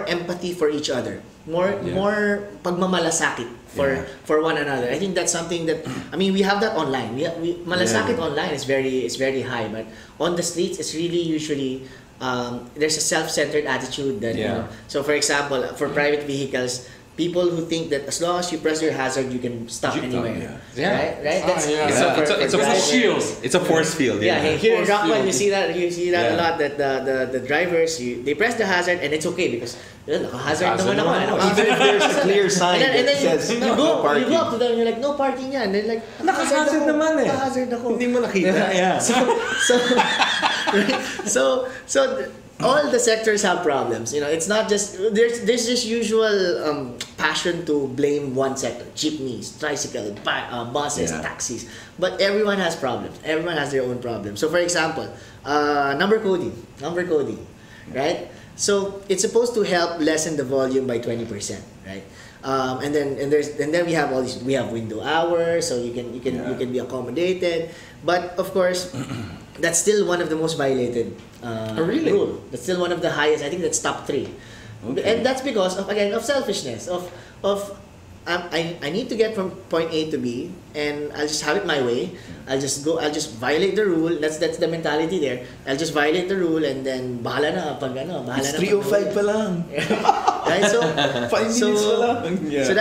empathy for each other, more pagmamalasakit for one another. I think that's something that, I mean, we have that online. We malasakit online is very high, but on the streets it's really usually there's a self-centered attitude that so for example, for private vehicles, people who think that as long as you press your hazard you can stop anywhere. Right? That's, so it's a force field. It's a force field. Here in Rockwell you see that a lot, that the drivers they press the hazard and it's okay because hazard naman ako. Even if there's a clear sign and then that says you go up to them and you're like, no parking yan, and they're like, Naka-hazard naman eh. Naka-hazard ako. Hindi mo nakita. So all the sectors have problems. It's not just there's this usual passion to blame one sector: jeepneys, tricycle, buses, taxis. But everyone has problems. Everyone has their own problems. So, for example, number coding, right? So it's supposed to help lessen the volume by 20%, right? And then we have all these. We have window hours, so you can be accommodated. But of course, that's still one of the most violated rule. That's still one of the highest. I think that's top 3. Okay. And that's because of selfishness. I need to get from point A to B, and I'll just have it my way. I'll just violate the rule. That's the mentality there. I'll just violate the rule, and then bahala na pag bahala it's 3:05 pa lang. Right? So 5 minutes pa lang. Yeah. So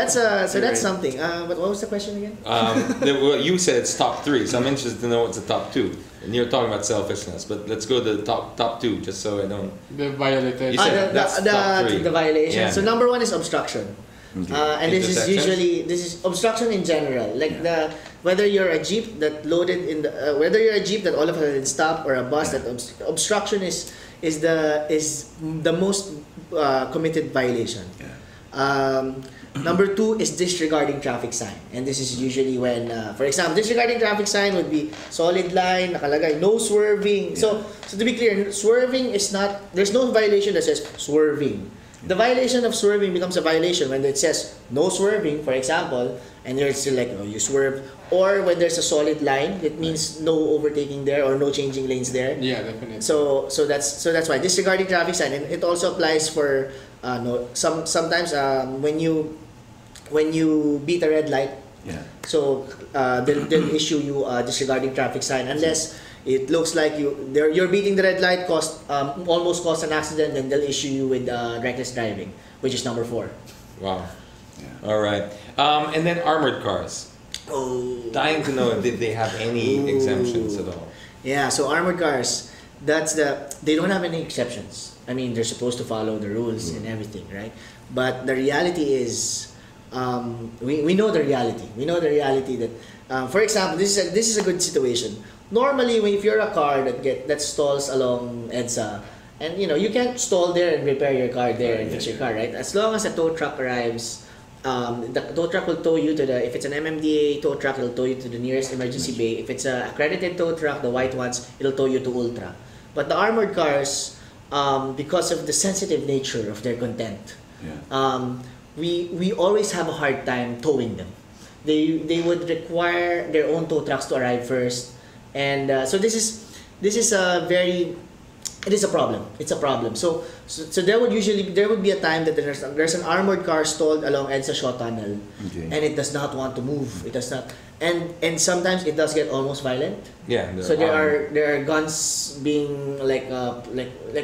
that's something. But what was the question again? Well, you said it's top 3, so I'm interested to know what's the top 2. And you're talking about selfishness, but let's go to the top 2, just so I don't. The violated. You said that's top 3. The violation. Yeah. So number 1 is obstruction. Okay. And this is obstruction in general. Like whether you're a jeep that loaded in the whether you're a jeep that all of a sudden stopped, or a bus that obstruction is the most committed violation. Yeah. Number 2 is disregarding traffic sign, and this is usually when, for example, disregarding traffic sign would be solid line, nakalagay no swerving. So to be clear, swerving is not. There's no violation that says swerving. The violation of swerving becomes a violation when it says no swerving, for example, and you're still like, you swerve. Or when there's a solid line, it means no overtaking there or no changing lanes there. Yeah, definitely. So that's why disregarding traffic sign, and it also applies for sometimes when you beat a red light. Yeah. So they'll issue you disregarding traffic sign unless it looks like you're beating the red light, almost caused an accident, then they'll issue you with reckless driving, which is number 4. Wow. Yeah. All right. And then armored cars. Oh. Dying to know, did they have any exemptions at all? Yeah. So armored cars, they don't have any exceptions. I mean, they're supposed to follow the rules and everything, right? But the reality is, we know the reality. We know the reality that, for example, this is a good situation. Normally, if you're a car that stalls along EDSA, and you can't stall there and repair your car there and fix your car, right? As long as a tow truck arrives, the tow truck will tow you to if it's an MMDA tow truck, it'll tow you to the nearest emergency bay. If it's an accredited tow truck, the white ones, it'll tow you to Ultra. But the armored cars, because of the sensitive nature of their content, we always have a hard time towing them. They would require their own tow trucks to arrive first. And so this is it is a problem. It's a problem. So there would be a time that there's an armored car stalled along EDSA Shaw Tunnel, and it does not want to move. It does not, and sometimes it does get almost violent. Yeah. So there are guns being like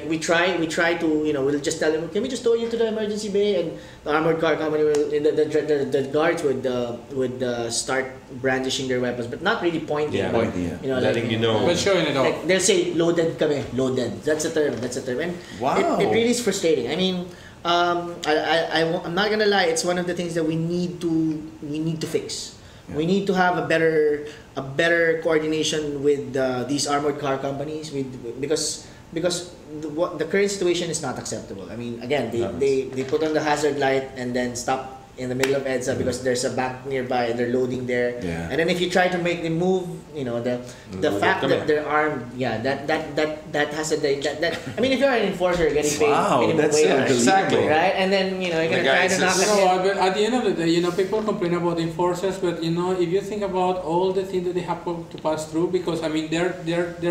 we try to we'll just tell them, can we just tow you to the emergency bay, and the armored car company will the guards would start brandishing their weapons, but not really pointing. Yeah, but, letting you know. But showing it off. Like they'll say loaded kami, loaded. That's a term. And wow. it really is frustrating. I mean, I'm not gonna lie. It's one of the things that we need to fix. Yeah. We need to have a better coordination with these armored car companies because the current situation is not acceptable. I mean, again, they put on the hazard light and then stop in the middle of EDSA because there's a bank nearby, they're loading there. Yeah. And then if you try to make them move, you know, the fact that they're armed, that has a that I mean, if you're an enforcer, you're getting paid minimum that's wage, exactly. right? And then you know you're gonna try to knock You it know in. what, but at the end of the day, you know, people complain about enforcers, but you know, if you think about all the things that they have to pass through, because I mean, they're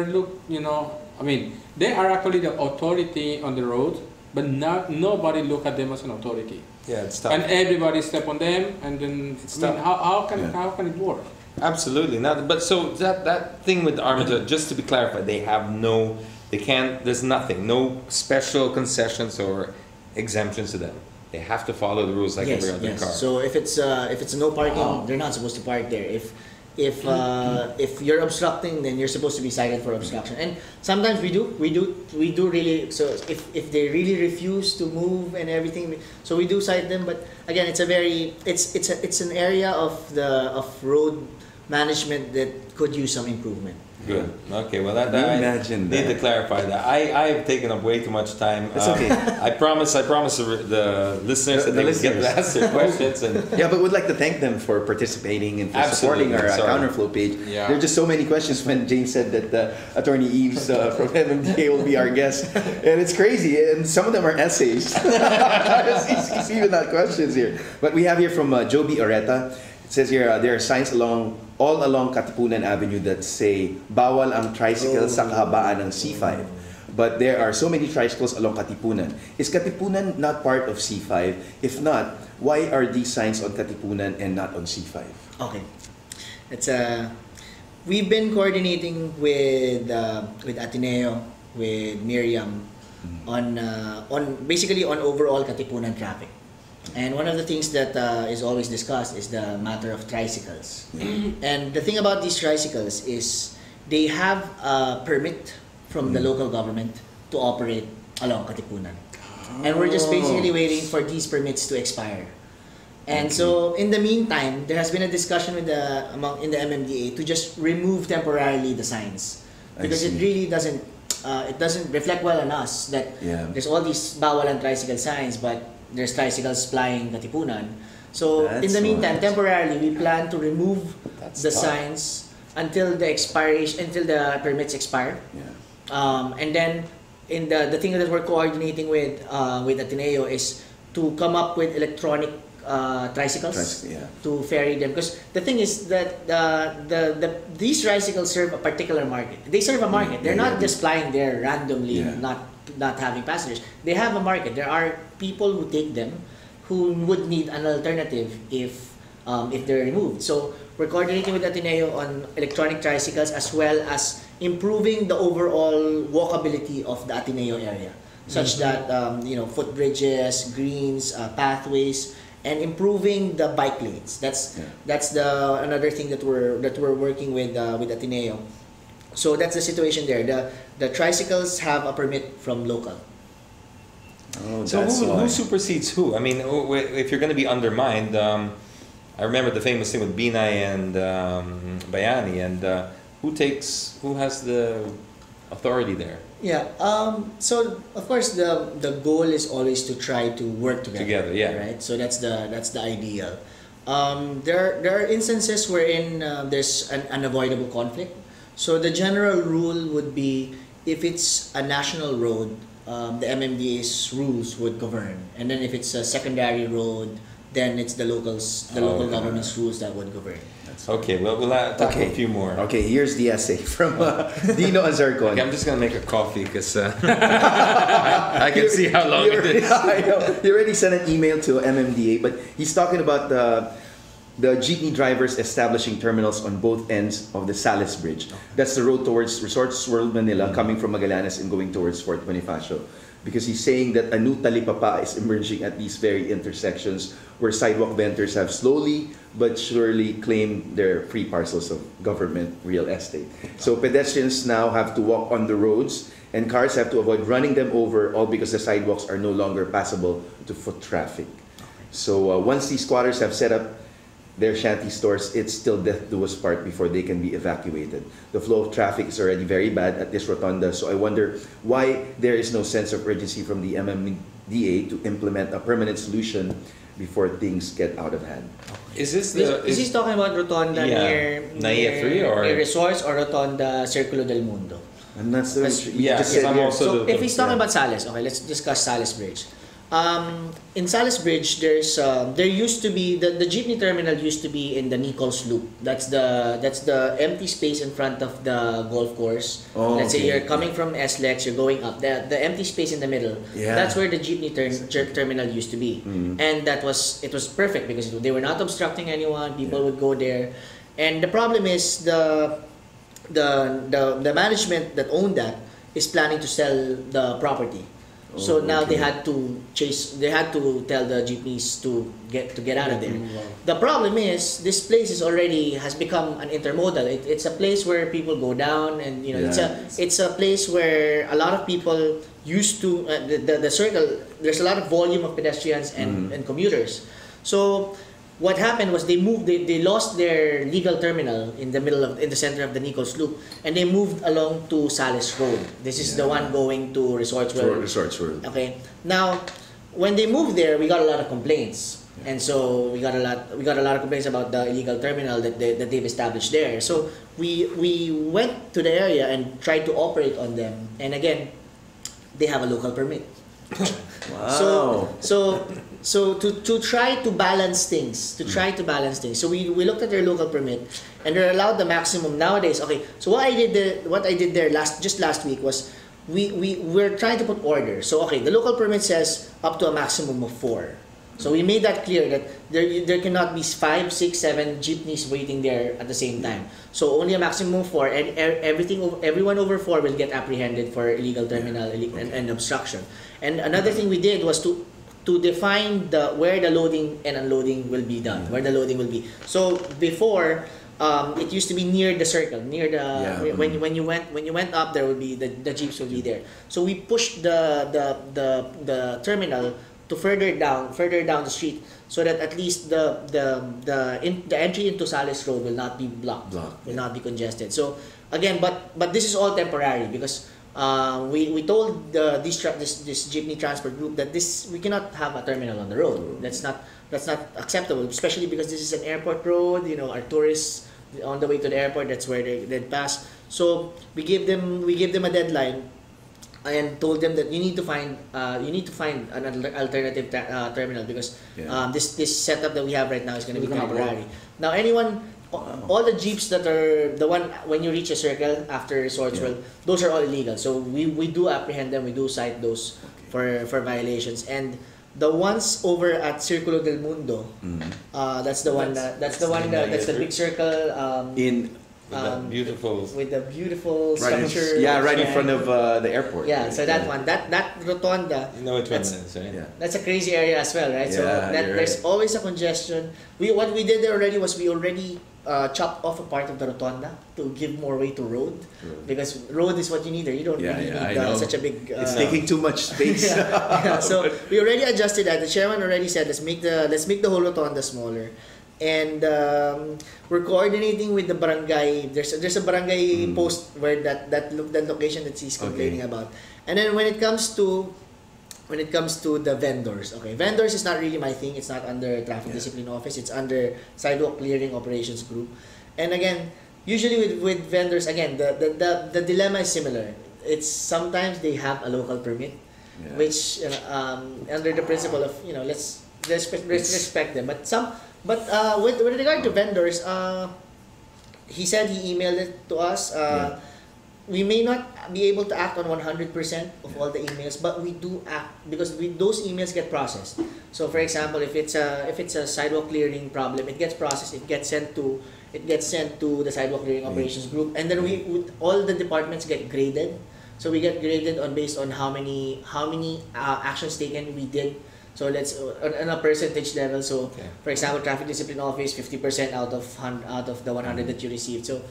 look, you know, I mean, they are actually the authority on the road, but nobody look at them as an authority. Yeah, it's tough. And everybody step on them, and then It's I mean, tough. how can it work? Absolutely not. But so that thing with the armature, just to be clarified, they can't. There's nothing, no special concessions or exemptions to them. They have to follow the rules like every other car. So if it's a no parking, they're not supposed to park there. If you're obstructing, then you're supposed to be cited for obstruction. And sometimes we do really. So if they really refuse to move and everything, so we do cite them. But again, it's an area of road management that could use some improvement. Good. Okay. Well, that Can you I imagine need that? to clarify that. I have taken up way too much time. It's okay. I promise the listeners that The they will get listeners. to ask their questions and. Yeah, but we'd like to thank them for participating and for Absolutely. supporting our Sorry. Counterflow page. Yeah. There are just so many questions when James said that Attorney Yves from MMDA will be our guest. And it's crazy. And some of them are essays. He's even not questions here. But we have here from Joby Oreta. It says here, there are signs all along Katipunan Avenue that say, bawal ang tricycle sa kahabaan ng C5. But there are so many tricycles along Katipunan. Is Katipunan not part of C5? If not, why are these signs on Katipunan and not on C5? Okay, we've been coordinating with Ateneo, with Miriam, on basically on overall Katipunan traffic. And one of the things that is always discussed is the matter of tricycles. And the thing about these tricycles is they have a permit from the local government to operate along Katipunan. And we're just basically waiting for these permits to expire. And so in the meantime, there has been a discussion with in the MMDA to just remove temporarily the signs. Because it really doesn't reflect well on us that there's all these bawal and tricycle signs, but there's tricycles plying Katipunan. So in the meantime, temporarily, we plan to remove the signs until the permits expire. And then the thing that we're coordinating with Ateneo is to come up with electronic tricycles to ferry them. Because the thing is that these tricycles serve a particular market. They serve a market. They're not just flying there randomly, not having passengers. They have a market. There are people who take them who would need an alternative if they're removed. So we're coordinating with Ateneo on electronic tricycles as well as improving the overall walkability of the Ateneo area, such that footbridges, greens, pathways, and improving the bike lanes. That's another thing that we're working with Ateneo. So that's the situation there. The tricycles have a permit from local. Oh, So who supersedes who? I mean, if you're going to be undermined, I remember the famous thing with Binay and Bayani, and who has the authority there? Yeah. So of course the goal is always to try to work together. Right. So that's the ideal. There are instances wherein there's an unavoidable conflict. So the general rule would be if it's a national road, the MMDA's rules would govern, and then if it's a secondary road, then it's the local government's rules that would govern. Okay, well, we'll tackle a few more. Okay, here's the essay from Dino Azarcon. Okay, I'm just going to make a coffee because I can see how long it is. I know. He already sent an email to MMDA, but he's talking about the jeepney drivers establishing terminals on both ends of the Salis Bridge. That's the road towards Resorts World Manila, coming from Magallanes and going towards Fort Bonifacio. Because he's saying that a new talipapa is emerging at these very intersections where sidewalk vendors have slowly but surely claimed their free parcels of government real estate. So pedestrians now have to walk on the roads and cars have to avoid running them over, all because the sidewalks are no longer passable to foot traffic. So once these squatters have set up their shanty stores, it's still death do us part before they can be evacuated. The flow of traffic is already very bad at this rotunda, so I wonder why there is no sense of urgency from the MMDA to implement a permanent solution before things get out of hand. Is this Is he talking about Rotonda Yeah. Naiya 3 or- near Resorts or Rotonda Circulo del Mundo? I'm not so That's- sure. You yeah, just said I'm here- also- So the- if he's talking about Sales, okay, let's discuss Sales Bridge. In Sales Bridge, there used to be the jeepney terminal used to be in the Nichols Loop. That's the empty space in front of the golf course. Oh, Let's say okay. you're coming from SLEX, you're going up. The empty space in the middle. Yeah. That's where the jeepney terminal used to be, and it was perfect because they were not obstructing anyone. People would go there, and the problem is the management that owned that is planning to sell the property. So Oh, now they okay. had to tell the jeepneys to get out of there. Wow. The problem is this place has become an intermodal. It's a place where people go down, and it's a place where a lot of people used to the circle. There's a lot of volume of pedestrians and commuters. So what happened was they lost their legal terminal in the center of the Nichols Loop, and they moved along to Sales Road. This is the one going to Resorts World. Resorts World. Okay. Now, when they moved there, we got a lot of complaints, and so we got a lot of complaints about the illegal terminal that they've established there. So we went to the area and tried to operate on them, and again, they have a local permit. Wow. So to try to balance things, so we looked at their local permit, and they're allowed the maximum nowadays. Okay, so what I did there last week was we're trying to put order. So okay, the local permit says up to a maximum of 4. So we made that clear that there cannot be 5, 6, 7 jeepneys waiting there at the same time. So only a maximum of 4, and everyone over 4 will get apprehended for illegal terminal and obstruction. And another thing we did was to define where the loading and unloading will be done, where the loading will be. So before, it used to be near the circle, near the when you went up, there would be the jeeps will be there. So we pushed the terminal to further down the street, so that at least the entry into Sales Road will not be blocked. Will not be congested. So again, but this is all temporary because we told this jeepney transport group that we cannot have a terminal on the road. That's not acceptable, especially because this is an airport road. Our tourists on the way to the airport, that's where they pass. So we gave them a deadline and told them that you need to find an alternative terminal because this setup that we have right now is going to be temporary. Now all the jeeps that are the one when you reach a circle after Resorts World, those are all illegal. So we do apprehend them, we do cite those for violations. And the ones over at Circulo del Mundo, that's the big circle with the beautiful structure. Right in front of the airport. Yeah, so that one, that rotonda. You know which one it is, right? Yeah. That's a crazy area as well, right? So there's always a congestion. What we did there already was we already chopped off a part of the rotonda to give more way to road. Because road is what you need there. You don't really need such a big. It's taking too much space. So we already adjusted that. The chairman already said let's make the whole rotonda smaller. And we're coordinating with the barangay. There's a barangay post where that location that he's complaining about. And then when it comes to the vendors, vendors is not really my thing. It's not under traffic discipline office. It's under sidewalk clearing operations group. And again, usually with vendors, again the dilemma is similar. It's sometimes they have a local permit, which under the principle of let's respect them. But with regard to vendors, he said he emailed it to us. We may not be able to act on 100% of all the emails, but we do act because those emails get processed. So, for example, if it's a sidewalk clearing problem, it gets processed. It gets sent to the sidewalk clearing operations group, and then all the departments get graded. So we get graded based on how many actions taken we did. So let's on a percentage level. So for example, traffic discipline office 50% out of the 100 that you received. So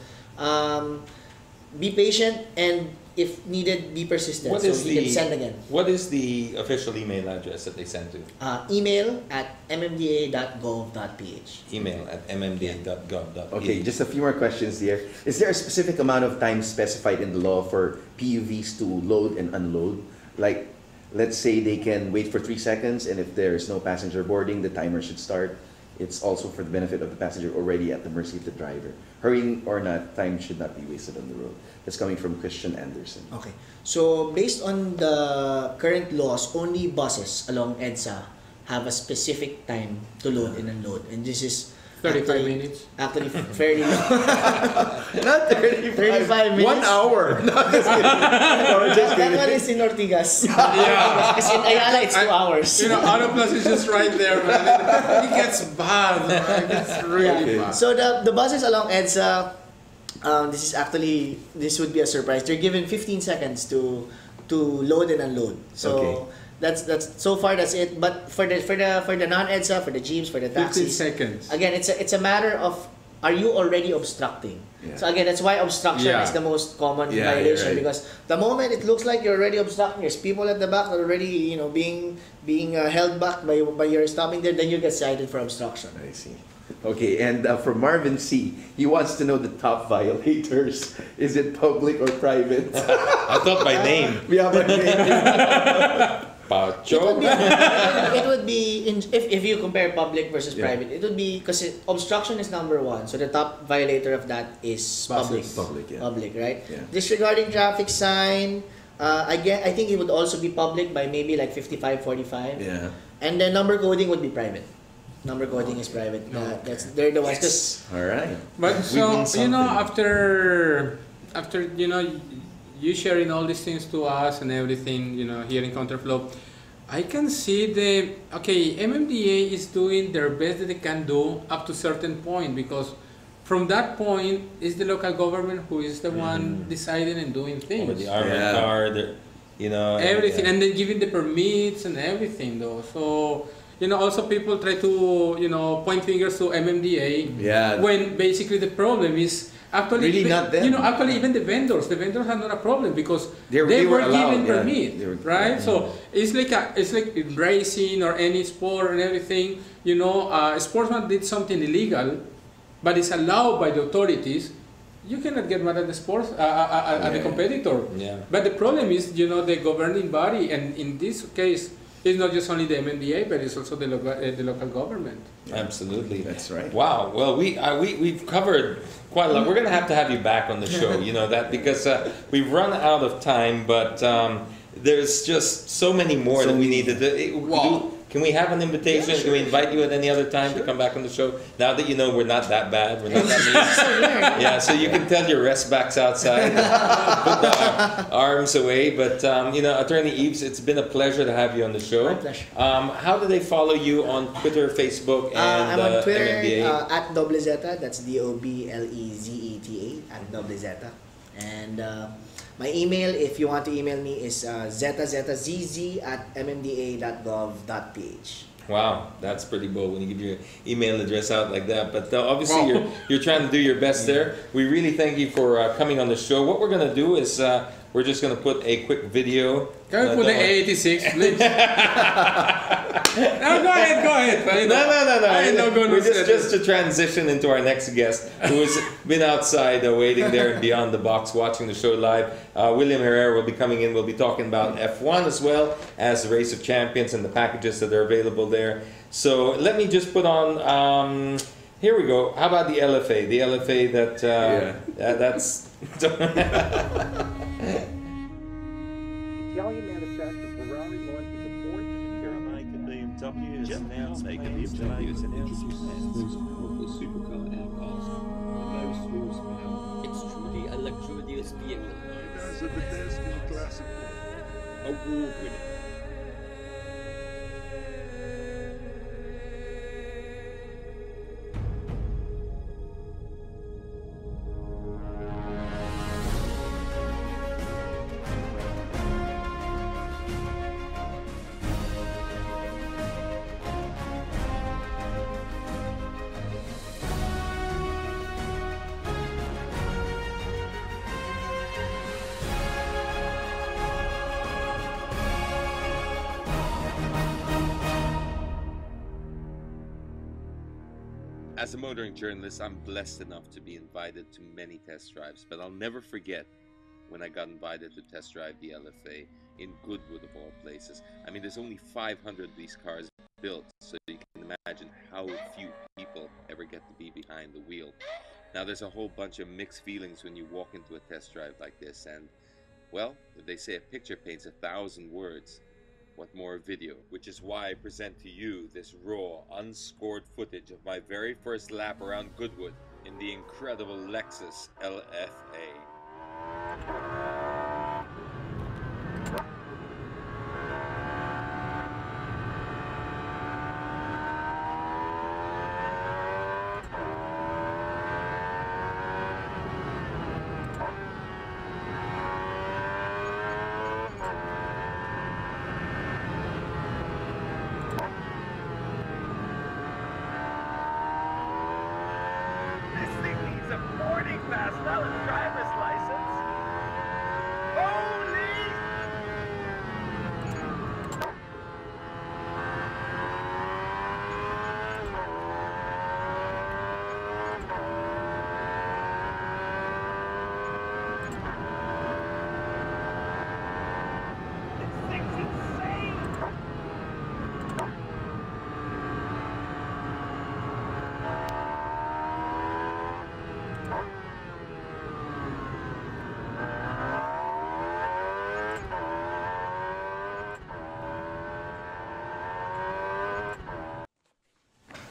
be patient, and if needed, be persistent. So you can send again. What is the official email address that they send to? Email at mmda.gov.ph. Email at mmda.gov.ph. Okay, just a few more questions here. Is there a specific amount of time specified in the law for PUVs to load and unload? Like, let's say they can wait for 3 seconds, and if there's no passenger boarding, the timer should start. It's also for the benefit of the passenger already at the mercy of the driver. Hurrying or not, time should not be wasted on the road. That's coming from Christian Anderson. Okay. So based on the current laws, only buses along EDSA have a specific time to load and unload, and this is 35 minutes. Actually, fairly long. Not 35 minutes. 1 hour. No, just kidding. No, just That kidding. one is in Ortigas. Yeah. Because in Ayala, it's 2 hours. You know, Autoplus is just right there, man. It gets bad, man. It gets really bad. So the buses along EDSA, this would be a surprise. They're given 15 seconds to load and unload. So Okay. that's so far that's it. But for the non-EDSA, for the jeeps, for the 15 taxis, seconds. again, it's a matter of, are you already obstructing? Yeah. So again, that's why obstruction Yeah. is the most common Yeah, violation, you're right. because the moment it looks like you're already obstructing, there's people at the back that are already being held back by your stopping there, then you get cited for obstruction. I see. Okay, and from Marvin C, he wants to know the top violators. Is it public or private? I thought by name. Yeah, but Pacho. It would be if you compare public versus Yeah. private, it would be, because obstruction is number one, so the top violator of that is public. Public, yeah. Public, right? Yeah. Disregarding traffic sign, I think it would also be public by maybe like 55-45. Yeah. And then number coding would be private. Number coding is private. They're the ones. 'Cause All right. But We so, win something. after you sharing all these things to us and everything, here in Counterflow, I can see MMDA is doing their best that they can do up to certain point, because from that point is the local government who is the one deciding and doing things. With the armored Yeah. car, Everything, yeah. and then giving the permits and everything though. So, also people try to, point fingers to MMDA. Yeah. When basically the problem is actually Really even, not them. Actually even the vendors are not a problem, because They they were were allowed, given yeah. permit, They were- right? So it's like racing or any sport and everything. Sportsman did something illegal, but it's allowed by the authorities. You cannot get mad at the sports at the Yeah. competitor. Yeah. But the problem is, the governing body, and in this case, it's not just only the MMDA, but it's also the local government. Absolutely. That's right. Wow. Well, we've covered quite a lot. We're going to have you back on the show, because we've run out of time, but there's just so many more that we need to do. Wow. Can we have an invitation? Can we invite you at any other time to come back on the show? Now that we're not that bad, we're not that mean. Yeah, so you can tell your rest backs outside, put the arms away. But Attorney Yves, it's been a pleasure to have you on the show. My pleasure. How do they follow you on Twitter, Facebook, and I'm on Twitter MMDA? at Doblezeta. That's DOBLEZETA at Doblezeta. And my email, if you want to email me, is zzz@mmda.gov.ph. Wow, that's pretty bold when you give your email address out like that. But obviously, Wow. you're trying to do your best there. We really thank you for coming on the show. What we're gonna do is we're just gonna put a quick video. Can we put the A86, please? No, go ahead. No. I know We're gonna say just to transition into our next guest, who has been outside waiting there and beyond the box, watching the show live. William Herrera will be coming in. We'll be talking about F1 as well as the Race of Champions and the packages that are available there. So let me just put on. Here we go. How about the LFA? The LFA that's. Italian manufacturer Ferrari launches a Porsche Caramaker BMW has announced Maker plans to BMW has introduce announced most powerful supercar and cars, the most horsepower. It's truly a luxurious vehicle. as a pedestrian classic. Award-winning. As a motoring journalist, I'm blessed enough to be invited to many test drives, but I'll never forget when I got invited to test drive the LFA in Goodwood of all places. I mean, there's only 500 of these cars built, so you can imagine how few people ever get to be behind the wheel. Now, there's a whole bunch of mixed feelings when you walk into a test drive like this, and well, if they say a picture paints 1,000 words, what more video? Which is why I present to you this raw, unscored footage of my very first lap around Goodwood in the incredible Lexus LFA.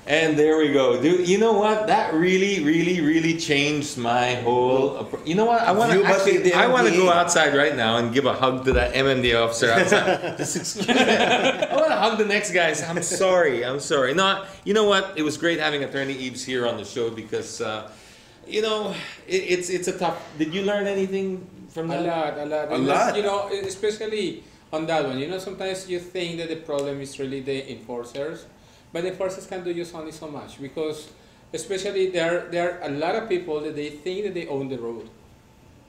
And there we go. Dude, you know what? That really changed my whole. You know what? I want to actually. I want to go outside right now and give a hug to that MMDA officer outside. I want to hug the next guy. I'm sorry. I'm sorry. No, you know what? It was great having Attorney Yves here on the show because, you know, it's a tough. Did you learn anything from that? A lot. You know, especially on that one. You know, sometimes you think that the problem is really the enforcers. But the enforcers can do just only so much because, especially there are a lot of people that they think that they own the road,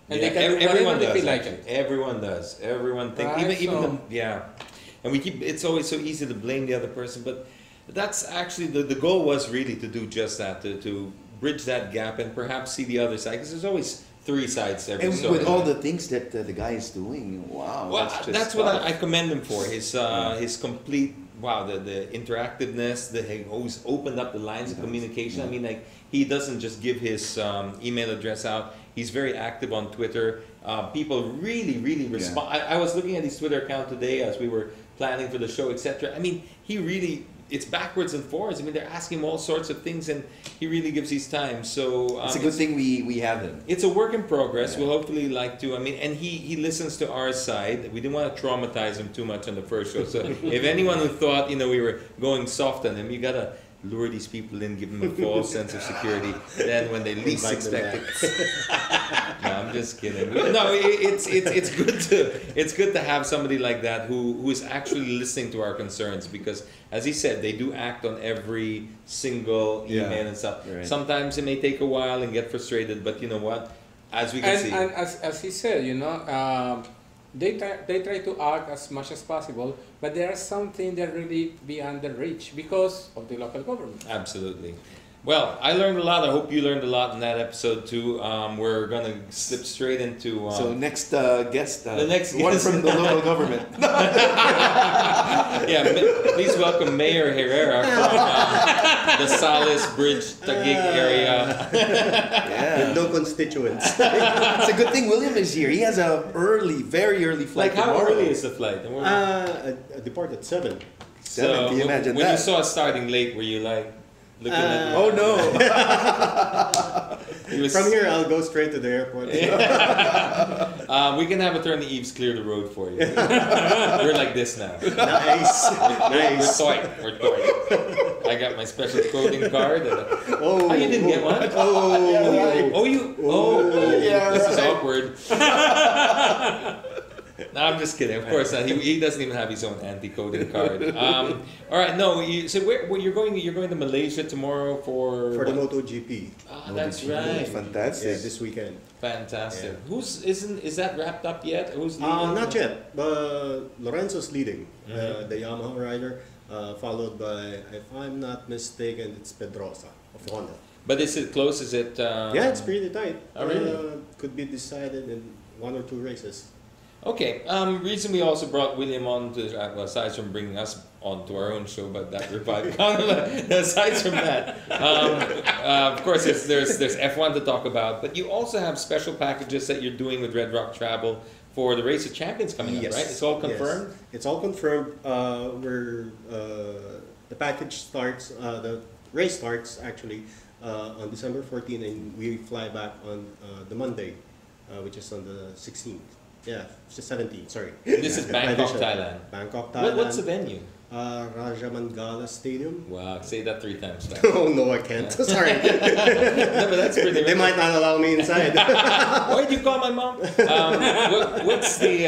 and yeah, they can do whatever they feel like it. Everyone does. Everyone thinks. Right, Even yeah, and we keep. It's always so easy to blame the other person, but that's actually the goal was really to do just that, to bridge that gap and perhaps see the other side because there's always three sides to every and story. with all the things that the guy is doing, wow. Well, that's what I commend him for. His complete. Wow, the interactiveness, he always opened up the lines of communication. Yeah. I mean, like, he doesn't just give his email address out. He's very active on Twitter. People really respond. Yeah. I was looking at his Twitter account today as we were planning for the show, etc. I mean, he really, it's backwards and forwards. I mean, they're asking him all sorts of things, and he really gives his time. So it's a good thing we have him. It's a work in progress. Yeah. We'll hopefully like to. I mean, and he listens to our side. We didn't want to traumatize him too much on the first show. So if anyone who thought we were going soft on him, you gotta lure these people in, give them a false sense of security. Then when they least expect it, no, I'm just kidding. No, it's good to have somebody like that who is actually listening to our concerns because, as he said, they do act on every single email and stuff. Right. Sometimes it may take a while and get frustrated, but you know what? As we can see, and as he said, you know. They try to act as much as possible, but there are something that really beyond the reach because of the local government. Absolutely. Well, I learned a lot. I hope you learned a lot in that episode too. We're gonna slip straight into. So next guest, the next one guest. from the local government. Yeah, please welcome Mayor Herrera from the Salis Bridge Taguig area. Yeah. No constituents. It's a good thing William is here. He has a very early flight. Like how tomorrow. early is the flight? I depart at 7. Seven, can you imagine when that? you saw us starting late, were you like looking at? Oh no! From here, I'll go straight to the airport. We can have Attorney Yves clear the road for you. We're like this now. Nice. We're toy. I got my special coding card. Oh, you didn't get one? This is awkward. No, I'm just kidding. Of course not. He doesn't even have his own anti-coding card. All right, no. So you're going to Malaysia tomorrow for the MotoGP. That's right. Fantastic. Yeah, this weekend. Fantastic. Yeah. Is that wrapped up yet? Who's leading? Not yet, but Lorenzo's leading, the Yamaha rider, followed by, if I'm not mistaken, it's Pedrosa of Honda. But is it close? Is it? Yeah, it's pretty tight. Oh, really? Could be decided in 1 or 2 races. Okay. Reason we also brought William on to, aside from bringing us on to our own show, but that revived. Aside from that, of course, there's F1 to talk about, but you also have special packages that you're doing with Red Rock Travel for the Race of Champions coming up, right? It's all confirmed. Yes. It's all confirmed. The package starts. The race starts actually on December 14, and we fly back on the Monday, which is on the 16th. Yeah, it's the 17th, sorry. This is Bangkok, Thailand. Bangkok, Thailand. What's the venue? Rajamangala Stadium. Wow, say that 3 times fast. Oh no, I can't. Sorry. No, but that's pretty. They might not allow me inside. Why did you call my mom? What's the?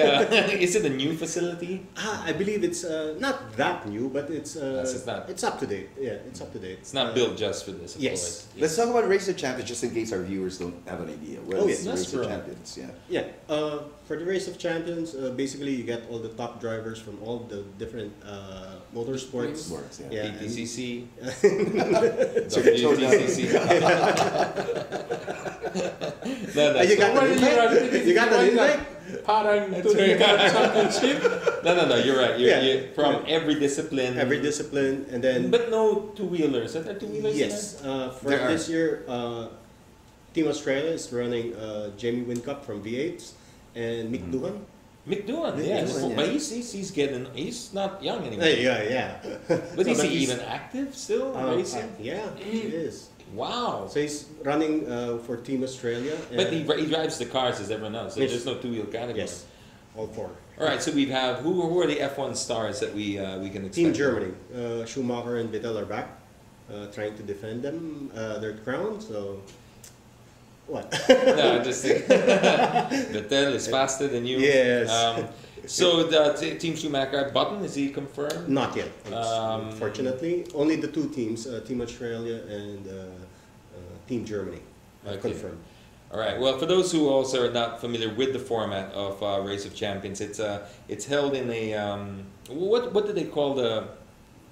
Is it a new facility? I believe it's not that new, but it's not. it's up to date. Yeah, it's up to date. It's not built just for this. Of yes. course. Let's talk about Race of Champions, just in case our viewers don't have an idea. What is yes. Race of Champions? Yeah. Yeah. For the Race of Champions, basically you get all the top drivers from all the different motorsports. Yeah. PTCC, WTCC. No, You got the invite? You got the invite? Parang championship. No, you're right. You're from every discipline. Every discipline, and then. But no two-wheelers. Are there two-wheelers? Yes. For this year, Team Australia is running Jamie Whincup from V8s and Mick Doohan. Mick Doohan, yes. But he's not young anymore. Yeah. But is he even active still racing? Yeah, he is. Wow. So he's running for Team Australia. But he drives the cars as everyone else. So there's no two-wheel category. Yes, all 4. All right. So we have who are the F1 stars that we can expect? Team Germany, Schumacher and Vettel are back, trying to defend their crown. So. What? No, I just think Vettel is faster than you. Yes. So the Team Schumacher, Button, is he confirmed? Not yet. Fortunately, only the 2 teams, Team Australia and Team Germany, are confirmed. All right. Well, for those who also are not familiar with the format of Race of Champions, it's held in a what do they call the?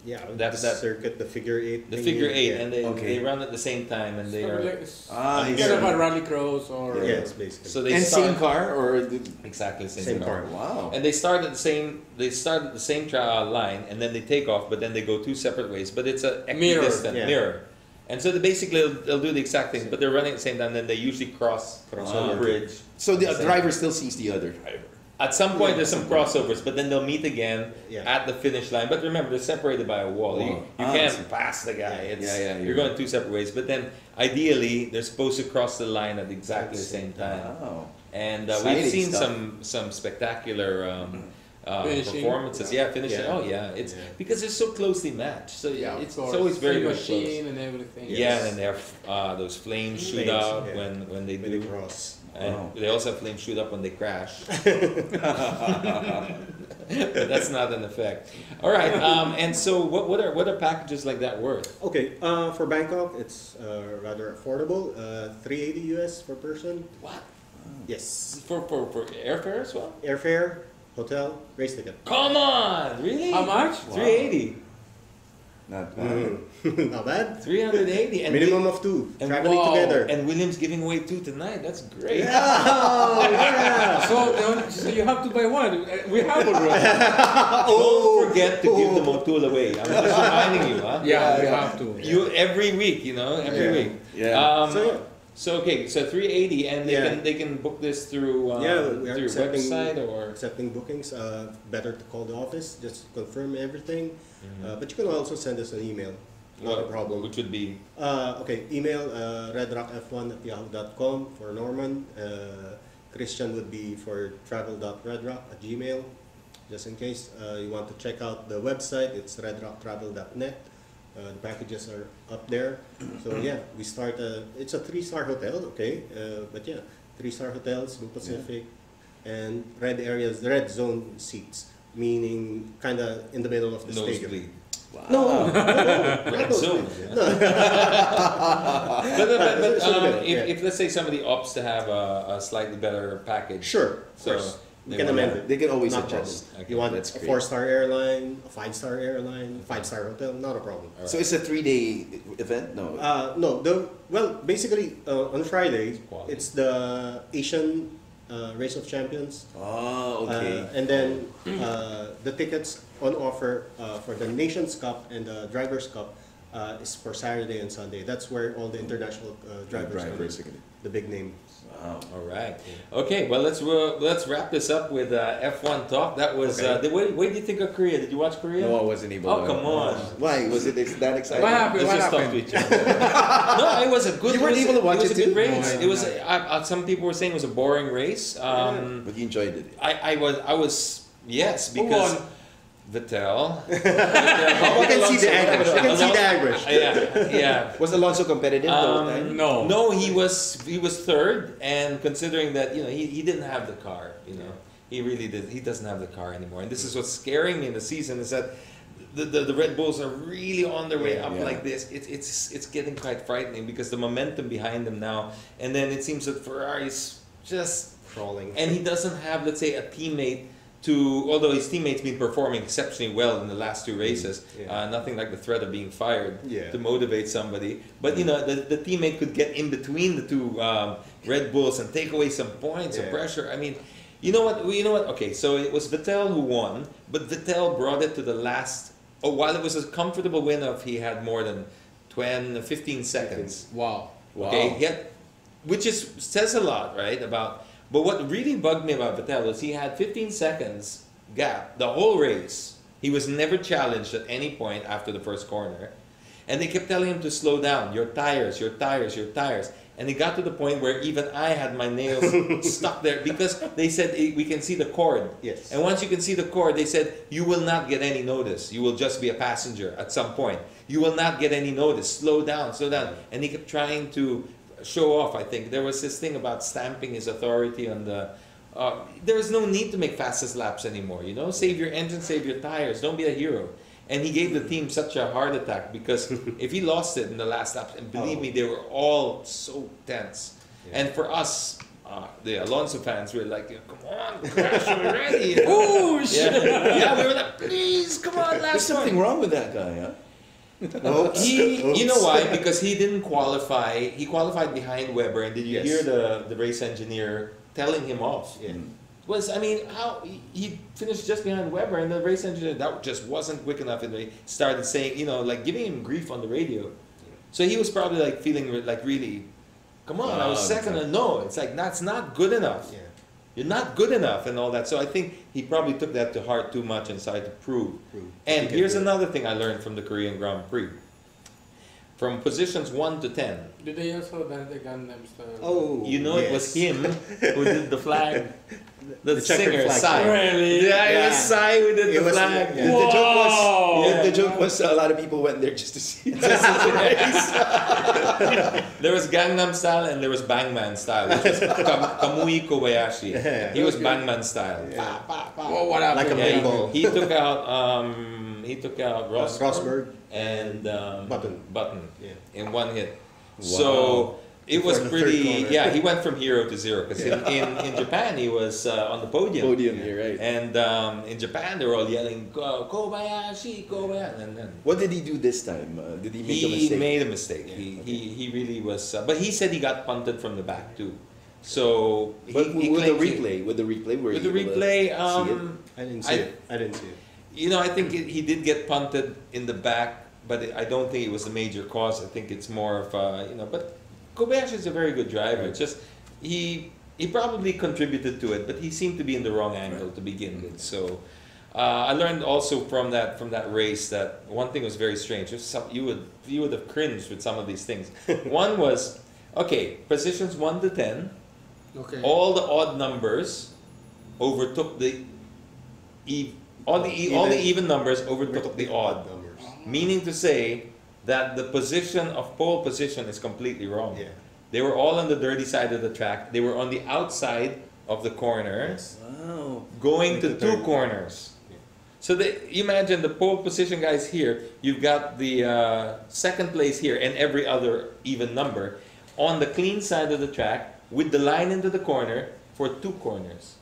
Yeah, that circuit, the figure 8. The figure 8, and they run at the same time, and they are. Instead of a rallycross or. Yes, basically. So they and start, same car or exactly same car. Wow. And they start at the same. They start at the same line, and then they take off, but then they go 2 separate ways. But it's a equidistant mirror. And so basically they'll do the exact thing, but they're running at the same time. Then they usually cross a bridge. So the driver still sees the other driver. At some point, there's some crossovers, but then they'll meet again at the finish line. But remember, they're separated by a wall. You can't pass the guy. You're going 2 separate ways. But then, ideally, they're supposed to cross the line at exactly the same time. Wow. And we've seen some spectacular performances. Finishing. Oh yeah, it's because they're so closely matched. So it's always very close. And everything. Yeah, and they have those flames shoot out when they do. Cross. And they also have flames shoot up when they crash. But that's not an effect. All right. And so, what are packages like that worth? Okay. For Bangkok, it's rather affordable. $380 US per person. What? Yes. For airfare as well? Airfare, hotel, race ticket. Come on! Really? How much? $380. Not bad. Not bad. $380. And minimum of 2 traveling together. And William's giving away 2 tonight. That's great. Yeah. So you have to buy 1. We have already. Don't forget to give the Motul away. I'm just reminding you, huh? Yeah, we have to. You every week, every week. Yeah. So $380, and they can book this through we are through website or accepting bookings. Better to call the office just to confirm everything. But you can also send us an email. Not a problem. Which would be email redrockf1@yahoo.com for Norman. Christian would be for travel.redrock@gmail. Just in case you want to check out the website, it's redrocktravel.net. The packages are up there. So we start. It's a 3-star hotel, okay? 3-star hotels, Blue Pacific, and red areas, the red zone seats, meaning kind of in the middle of the stadium. Wow. No, red zone. But if let's say somebody opts to have a slightly better package, sure. So You can amend it. They can always Not a adjust. problem. Okay, You want that's a great. 4-star airline, a 5-star airline, 5-star hotel, not a problem. So it's a 3-day event? No. No, basically on Friday, Quality. it's the Asian Race of Champions. Oh, okay. And then the tickets on offer for the Nations Cup and the Drivers' Cup is for Saturday and Sunday. That's where all the international drivers come in, the big name. Wow. All right. Okay. Well, let's wrap this up with F1 talk. That was. Okay. What did you think of Korea? Did you watch Korea? No, I wasn't able Oh, to. come on. Why? Was it that exciting? What happened? Let's just talk to each other. No, it was a good. You weren't able to watch it was it a good too? race. No, it was. no. Some people were saying it was a boring race. But you enjoyed it. I was yes Who because won? Vettel. You can see the anguish. You can see the anguish. Yeah. Was Alonso competitive the whole time? No. No, he was third, and considering that he didn't have the car, he really did. He doesn't have the car anymore, and this is what's scaring me in the season is that the Red Bulls are really on their way up like this. It's getting quite frightening because the momentum behind them now, and then it seems that Ferrari's just Crawling. and he doesn't have, let's say, a teammate. Although his teammates been performing exceptionally well in the last two races, nothing like the threat of being fired to motivate somebody. But the teammate could get in between the two Red Bulls and take away some points of pressure. I mean, you know what? Okay, so it was Vettel who won, but Vettel brought it to the last. Oh, while it was a comfortable win he had more than 15 seconds. Wow. Okay, which says a lot, right? But what really bugged me about Vettel is he had 15 seconds gap the whole race. He was never challenged at any point after the first corner. And they kept telling him to slow down. Your tires, your tires, your tires. And it got to the point where even I had my nails stuck there because they said we can see the cord. Yes. And once you can see the cord, they said you will not get any notice. You will just be a passenger at some point. You will not get any notice. Slow down, slow down. And he kept trying to show off. I think there was this thing about stamping his authority on the there is no need to make fastest laps anymore, save your engine, save your tires, don't be a hero. And he gave the team such a heart attack because if he lost it in the last laps, and believe me, they were all so tense. And for us, the Alonso fans were like, come on, crash already. Push! Yeah, we were like, please, come on, last There's something wrong with that guy, huh? You know why? Because he didn't qualify. He qualified behind Webber, and did you hear the race engineer telling him off? Yeah. How he finished just behind Webber, and the race engineer that just wasn't quick enough, and they started saying, giving him grief on the radio. So he was probably like feeling like really, come on, I was second, and no, it's like that's not good enough. Yeah. You're not good enough and all that. So I think he probably took that to heart too much and decided to prove. And here's another thing I learned from the Korean Grand Prix. From positions 1 to 10. Did they also done the Gundam stuff? Oh, It was him who did the flag. The checkered singer, flag. Psy. Really? Yeah, it was Psy who did the flag. The joke was a lot of people went there just to see it. There was Gangnam Style and there was Bangman Style, which was Kamui Kobayashi. He was Bangman Style. Well, what happened? Like a Yeah, pinball. he took out Rosberg and Button Yeah. in one hit. Wow. So it was Before the third pretty. corner. Yeah, he went from hero to zero because in Japan he was on the podium. You're right. And in Japan they were all yelling Kobayashi, Kobayashi, and then What did he do this time? Did he make a he mistake? made a mistake. He really was. But he said he got punted from the back too. So But he with the claimed replay, with the replay, I didn't see it. I didn't see it. I think he did get punted in the back, but I don't think it was a major cause. I think it's more of But Kobayashi is a very good driver. It's just he probably contributed to it, but he seemed to be in the wrong angle to begin with. So I learned also from that race that one thing was very strange. You would have cringed with some of these things. One was positions 1 to 10. Okay. All the odd numbers overtook all the even numbers overtook the odd. numbers. Meaning to say that the position of pole position is completely wrong. Yeah. They were all on the dirty side of the track. They were on the outside of the corner, Wow. going to Into two third. corners. So you imagine the pole position guys here. You've got the second place here and every other even number on the clean side of the track with the line into the corner for two corners.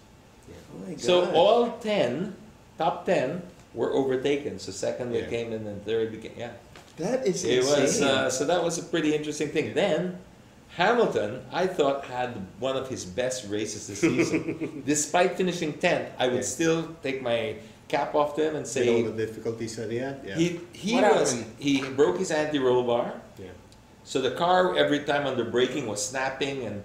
Oh my So God. all 10, top 10, were overtaken. So second Yeah. became, and then third became, yeah. That is It insane. was, so that was a pretty interesting thing. Then, Hamilton, I thought, had one of his best races this season. Despite finishing 10th, I would Yeah. still take my cap off to him and With say, all the difficulties that he had. Yeah. he broke his anti-roll bar. Yeah. So the car, every time under braking, was snapping and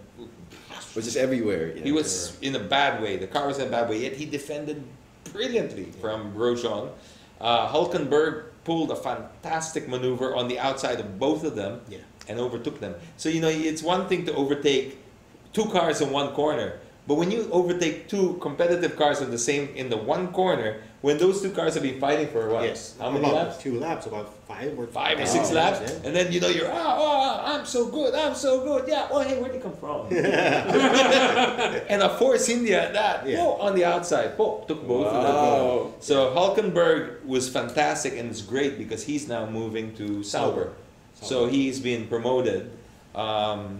Was just everywhere. he was in a bad way. The car was in a bad way, yet he defended brilliantly from Grosjean. Hulkenberg pulled a fantastic maneuver on the outside of both of them Yeah. and overtook them. So, you know, it's one thing to overtake two cars in one corner, but when you overtake two competitive cars in the one corner, when those two cars have been fighting for what? Yes. How many about laps? a few laps, about 5 or 6 laps, Yeah. and then you know you're I'm so good, yeah. Oh hey, where'd you come from? And a Force India at that. Yeah. Oh, on the outside, took both of them. So Hulkenberg was fantastic, and it's great because he's now moving to Sauber. So he's been promoted.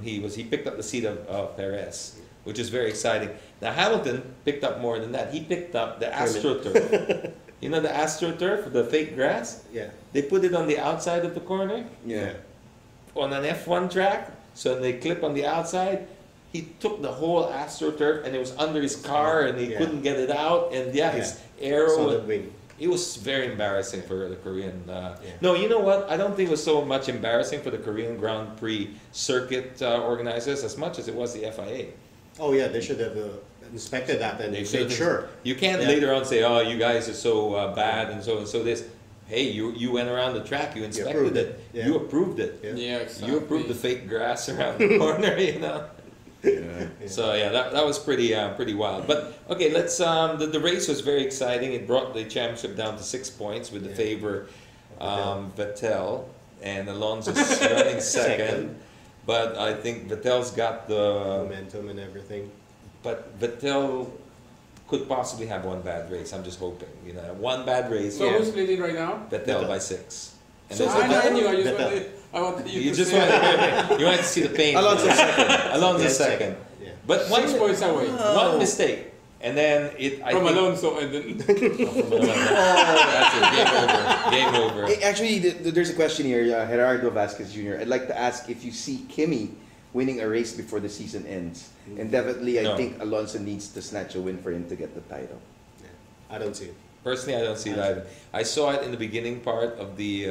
He picked up the seat of Perez, which is very exciting. Now Hamilton picked up more than that. He picked up the AstroTurf. You know the AstroTurf, the fake grass? Yeah. They put it on the outside of the corner Yeah. on an F1 track, so they clip on the outside. He took the whole AstroTurf and it was under his car and he Yeah. couldn't get it out. And his arrow. Solid wing. It was very embarrassing for the Korean. No, you know what? I don't think it was so much embarrassing for the Korean Grand Prix circuit organizers as much as it was the FIA. Oh yeah, they should have inspected that and They made should sure. You can't Yeah. later on say, "Oh, you guys are so bad," and so this. Hey, you went around the track, you inspected approved it, it. Yeah. you approved it. Yeah. Yeah, exactly. You approved the fake grass around the corner, you know. Yeah. So yeah, that was pretty wild. But okay, let's. The race was very exciting. It brought the championship down to 6 points with the Yeah. favor Vettel and Alonso's running second. But I think Vettel's got the. Momentum and everything. But Vettel could possibly have one bad race. I'm just hoping, you know, one bad race. So who's leading right now? Vettel by 6. And So that's I knew. I just Vettel. wanted you you to just say wanted, you wanted to see the pain. Alonso second. Alonso Yeah, second. Yeah. But 6 points away one mistake, and then I from think, Alonso, and then that's it. Game over. Actually, there's a question here, Gerardo Vasquez Jr. I'd like to ask if you see Kimi winning a race before the season ends. And definitely, I No. think Alonso needs to snatch a win for him to get the title. I don't see it. Personally, I don't see that either. I saw it in the beginning part of the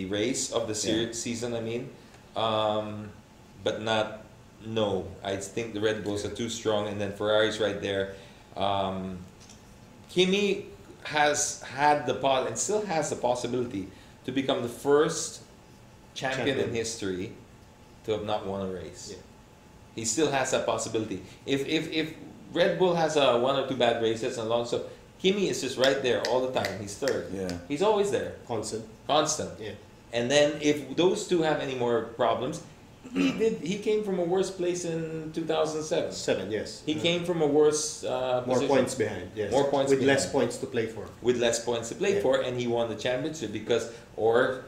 race of the season. I mean, but not. No, I think the Red Bulls are too strong, and then Ferrari's right there. Kimi has had and still has the possibility to become the first champion in history to have not won a race. Yeah. He still has that possibility. If Red Bull has 1 or 2 bad races, and Alonso, Kimi is just right there all the time. He's third. Yeah. He's always there, Constant. constant. Yeah. And then if those two have any more problems, he came from a worse place in 2007. 7, yes. He came from a worse more position. points behind. Yes. More points with behind. less points to play for. With less points to play Yeah. for, and he won the championship because, or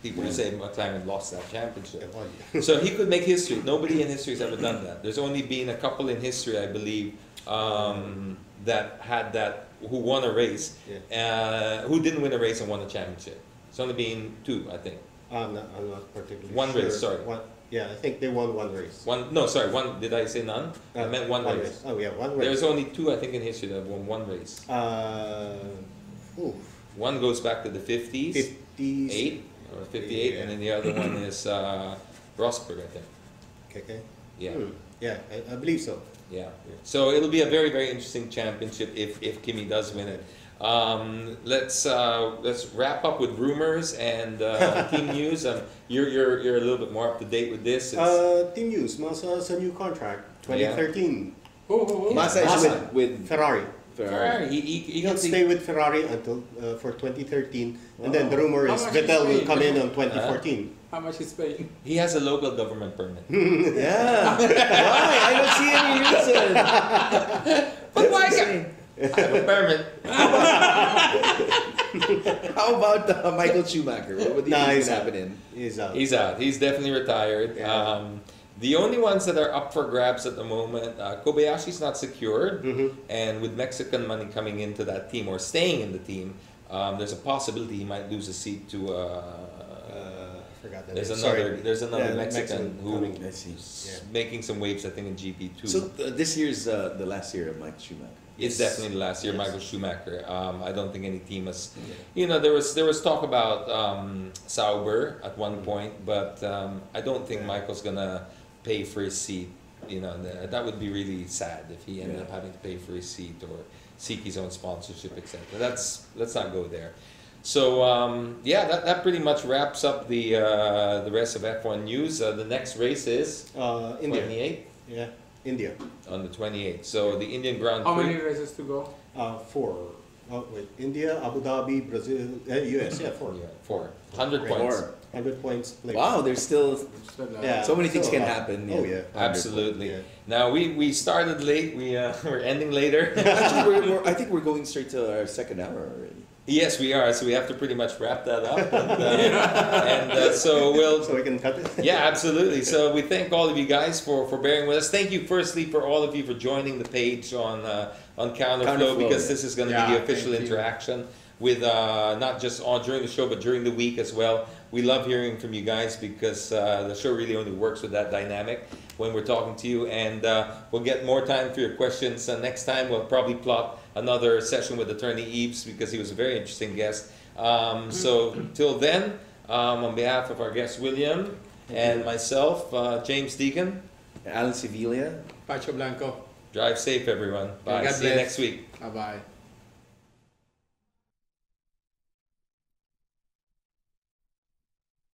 people will say McLaren lost that championship. So he could make history. Nobody in history has ever done that. There's only been a couple in history, I believe, that had that, who won a race, who didn't win a race and won a championship. It's only been 2, I think. I'm not particularly One sure. race, sorry. Yeah, I think they won 1 race. One, no, sorry, one. Did I say none? I meant one race. Oh yeah, 1 race. There's only 2, I think, in history that have won 1 race. One goes back to the 50s, 58 or 58, and then the other one is Rosberg, I think. Okay. Yeah. Yeah, I believe so. Yeah. So it'll be a very, very interesting championship if Kimi does win it. Let's wrap up with rumors and team news. You're a little bit more up to date with this. Team news. Massa has a new contract. 2013. Massa is with Ferrari. Ferrari. He'll stay with Ferrari until for 2013, and then the Wow. rumor How is much Vettel is will paid? come in on 2014. How much is paying? He has a local government permit. Yeah. Why? I don't see any reason. But why? I have a permit. How about Michael Schumacher? What do you think is He's out. happening? He's out. He's out. He's definitely retired. Yeah. The only ones that are up for grabs at the moment, Kobayashi's not secured, and with Mexican money coming into that team or staying in the team, there's a possibility he might lose a seat to. Forgot that There's name. another. Sorry. There's another Yeah, Mexican who coming. I see. making some waves. I think in GP2. So this year's the last year of Mike Schumacher. It's Yes. definitely the last year, Yes. Michael Schumacher. I don't think any team has. You know, there was talk about Sauber at one point, but I don't think Michael's gonna pay for his seat. You know, that would be really sad if he ended up having to pay for his seat or seek his own sponsorship, etc. Let's not go there. So yeah, that pretty much wraps up the rest of F1 news. The next race is India. 28th Yeah, India. on the 28th. So the Indian Grand How Prix. many races to go? 4. Oh, wait. India, Abu Dhabi, Brazil, US. Yeah, 4. Yeah, 4. 100 points. 100 points. Played. Wow, there's still Yeah. so many things still can a lot. happen. Oh yeah. Absolutely. Yeah. Now we started late. We're ending later. Actually, I think we're going straight to our second hour already. Yes, we are. So we have to pretty much wrap that up. And so we'll. So we can cut it. Yeah, absolutely. So we thank all of you guys for bearing with us. Thank you, firstly, for all of you for joining the page on Counterflow, Counterflow, because yeah. this is going to be the official interaction with not just during the show, but during the week as well. We love hearing from you guys because the show really only works with that dynamic when we're talking to you. And we'll get more time for your questions. Next time, we'll probably plot another session with Attorney Yves because he was a very interesting guest. So till then, on behalf of our guest William and myself, James Deacon, Alan Sevilla. Pacho Blanco. drive safe, everyone. Bye. God See you bless. next week. Bye bye.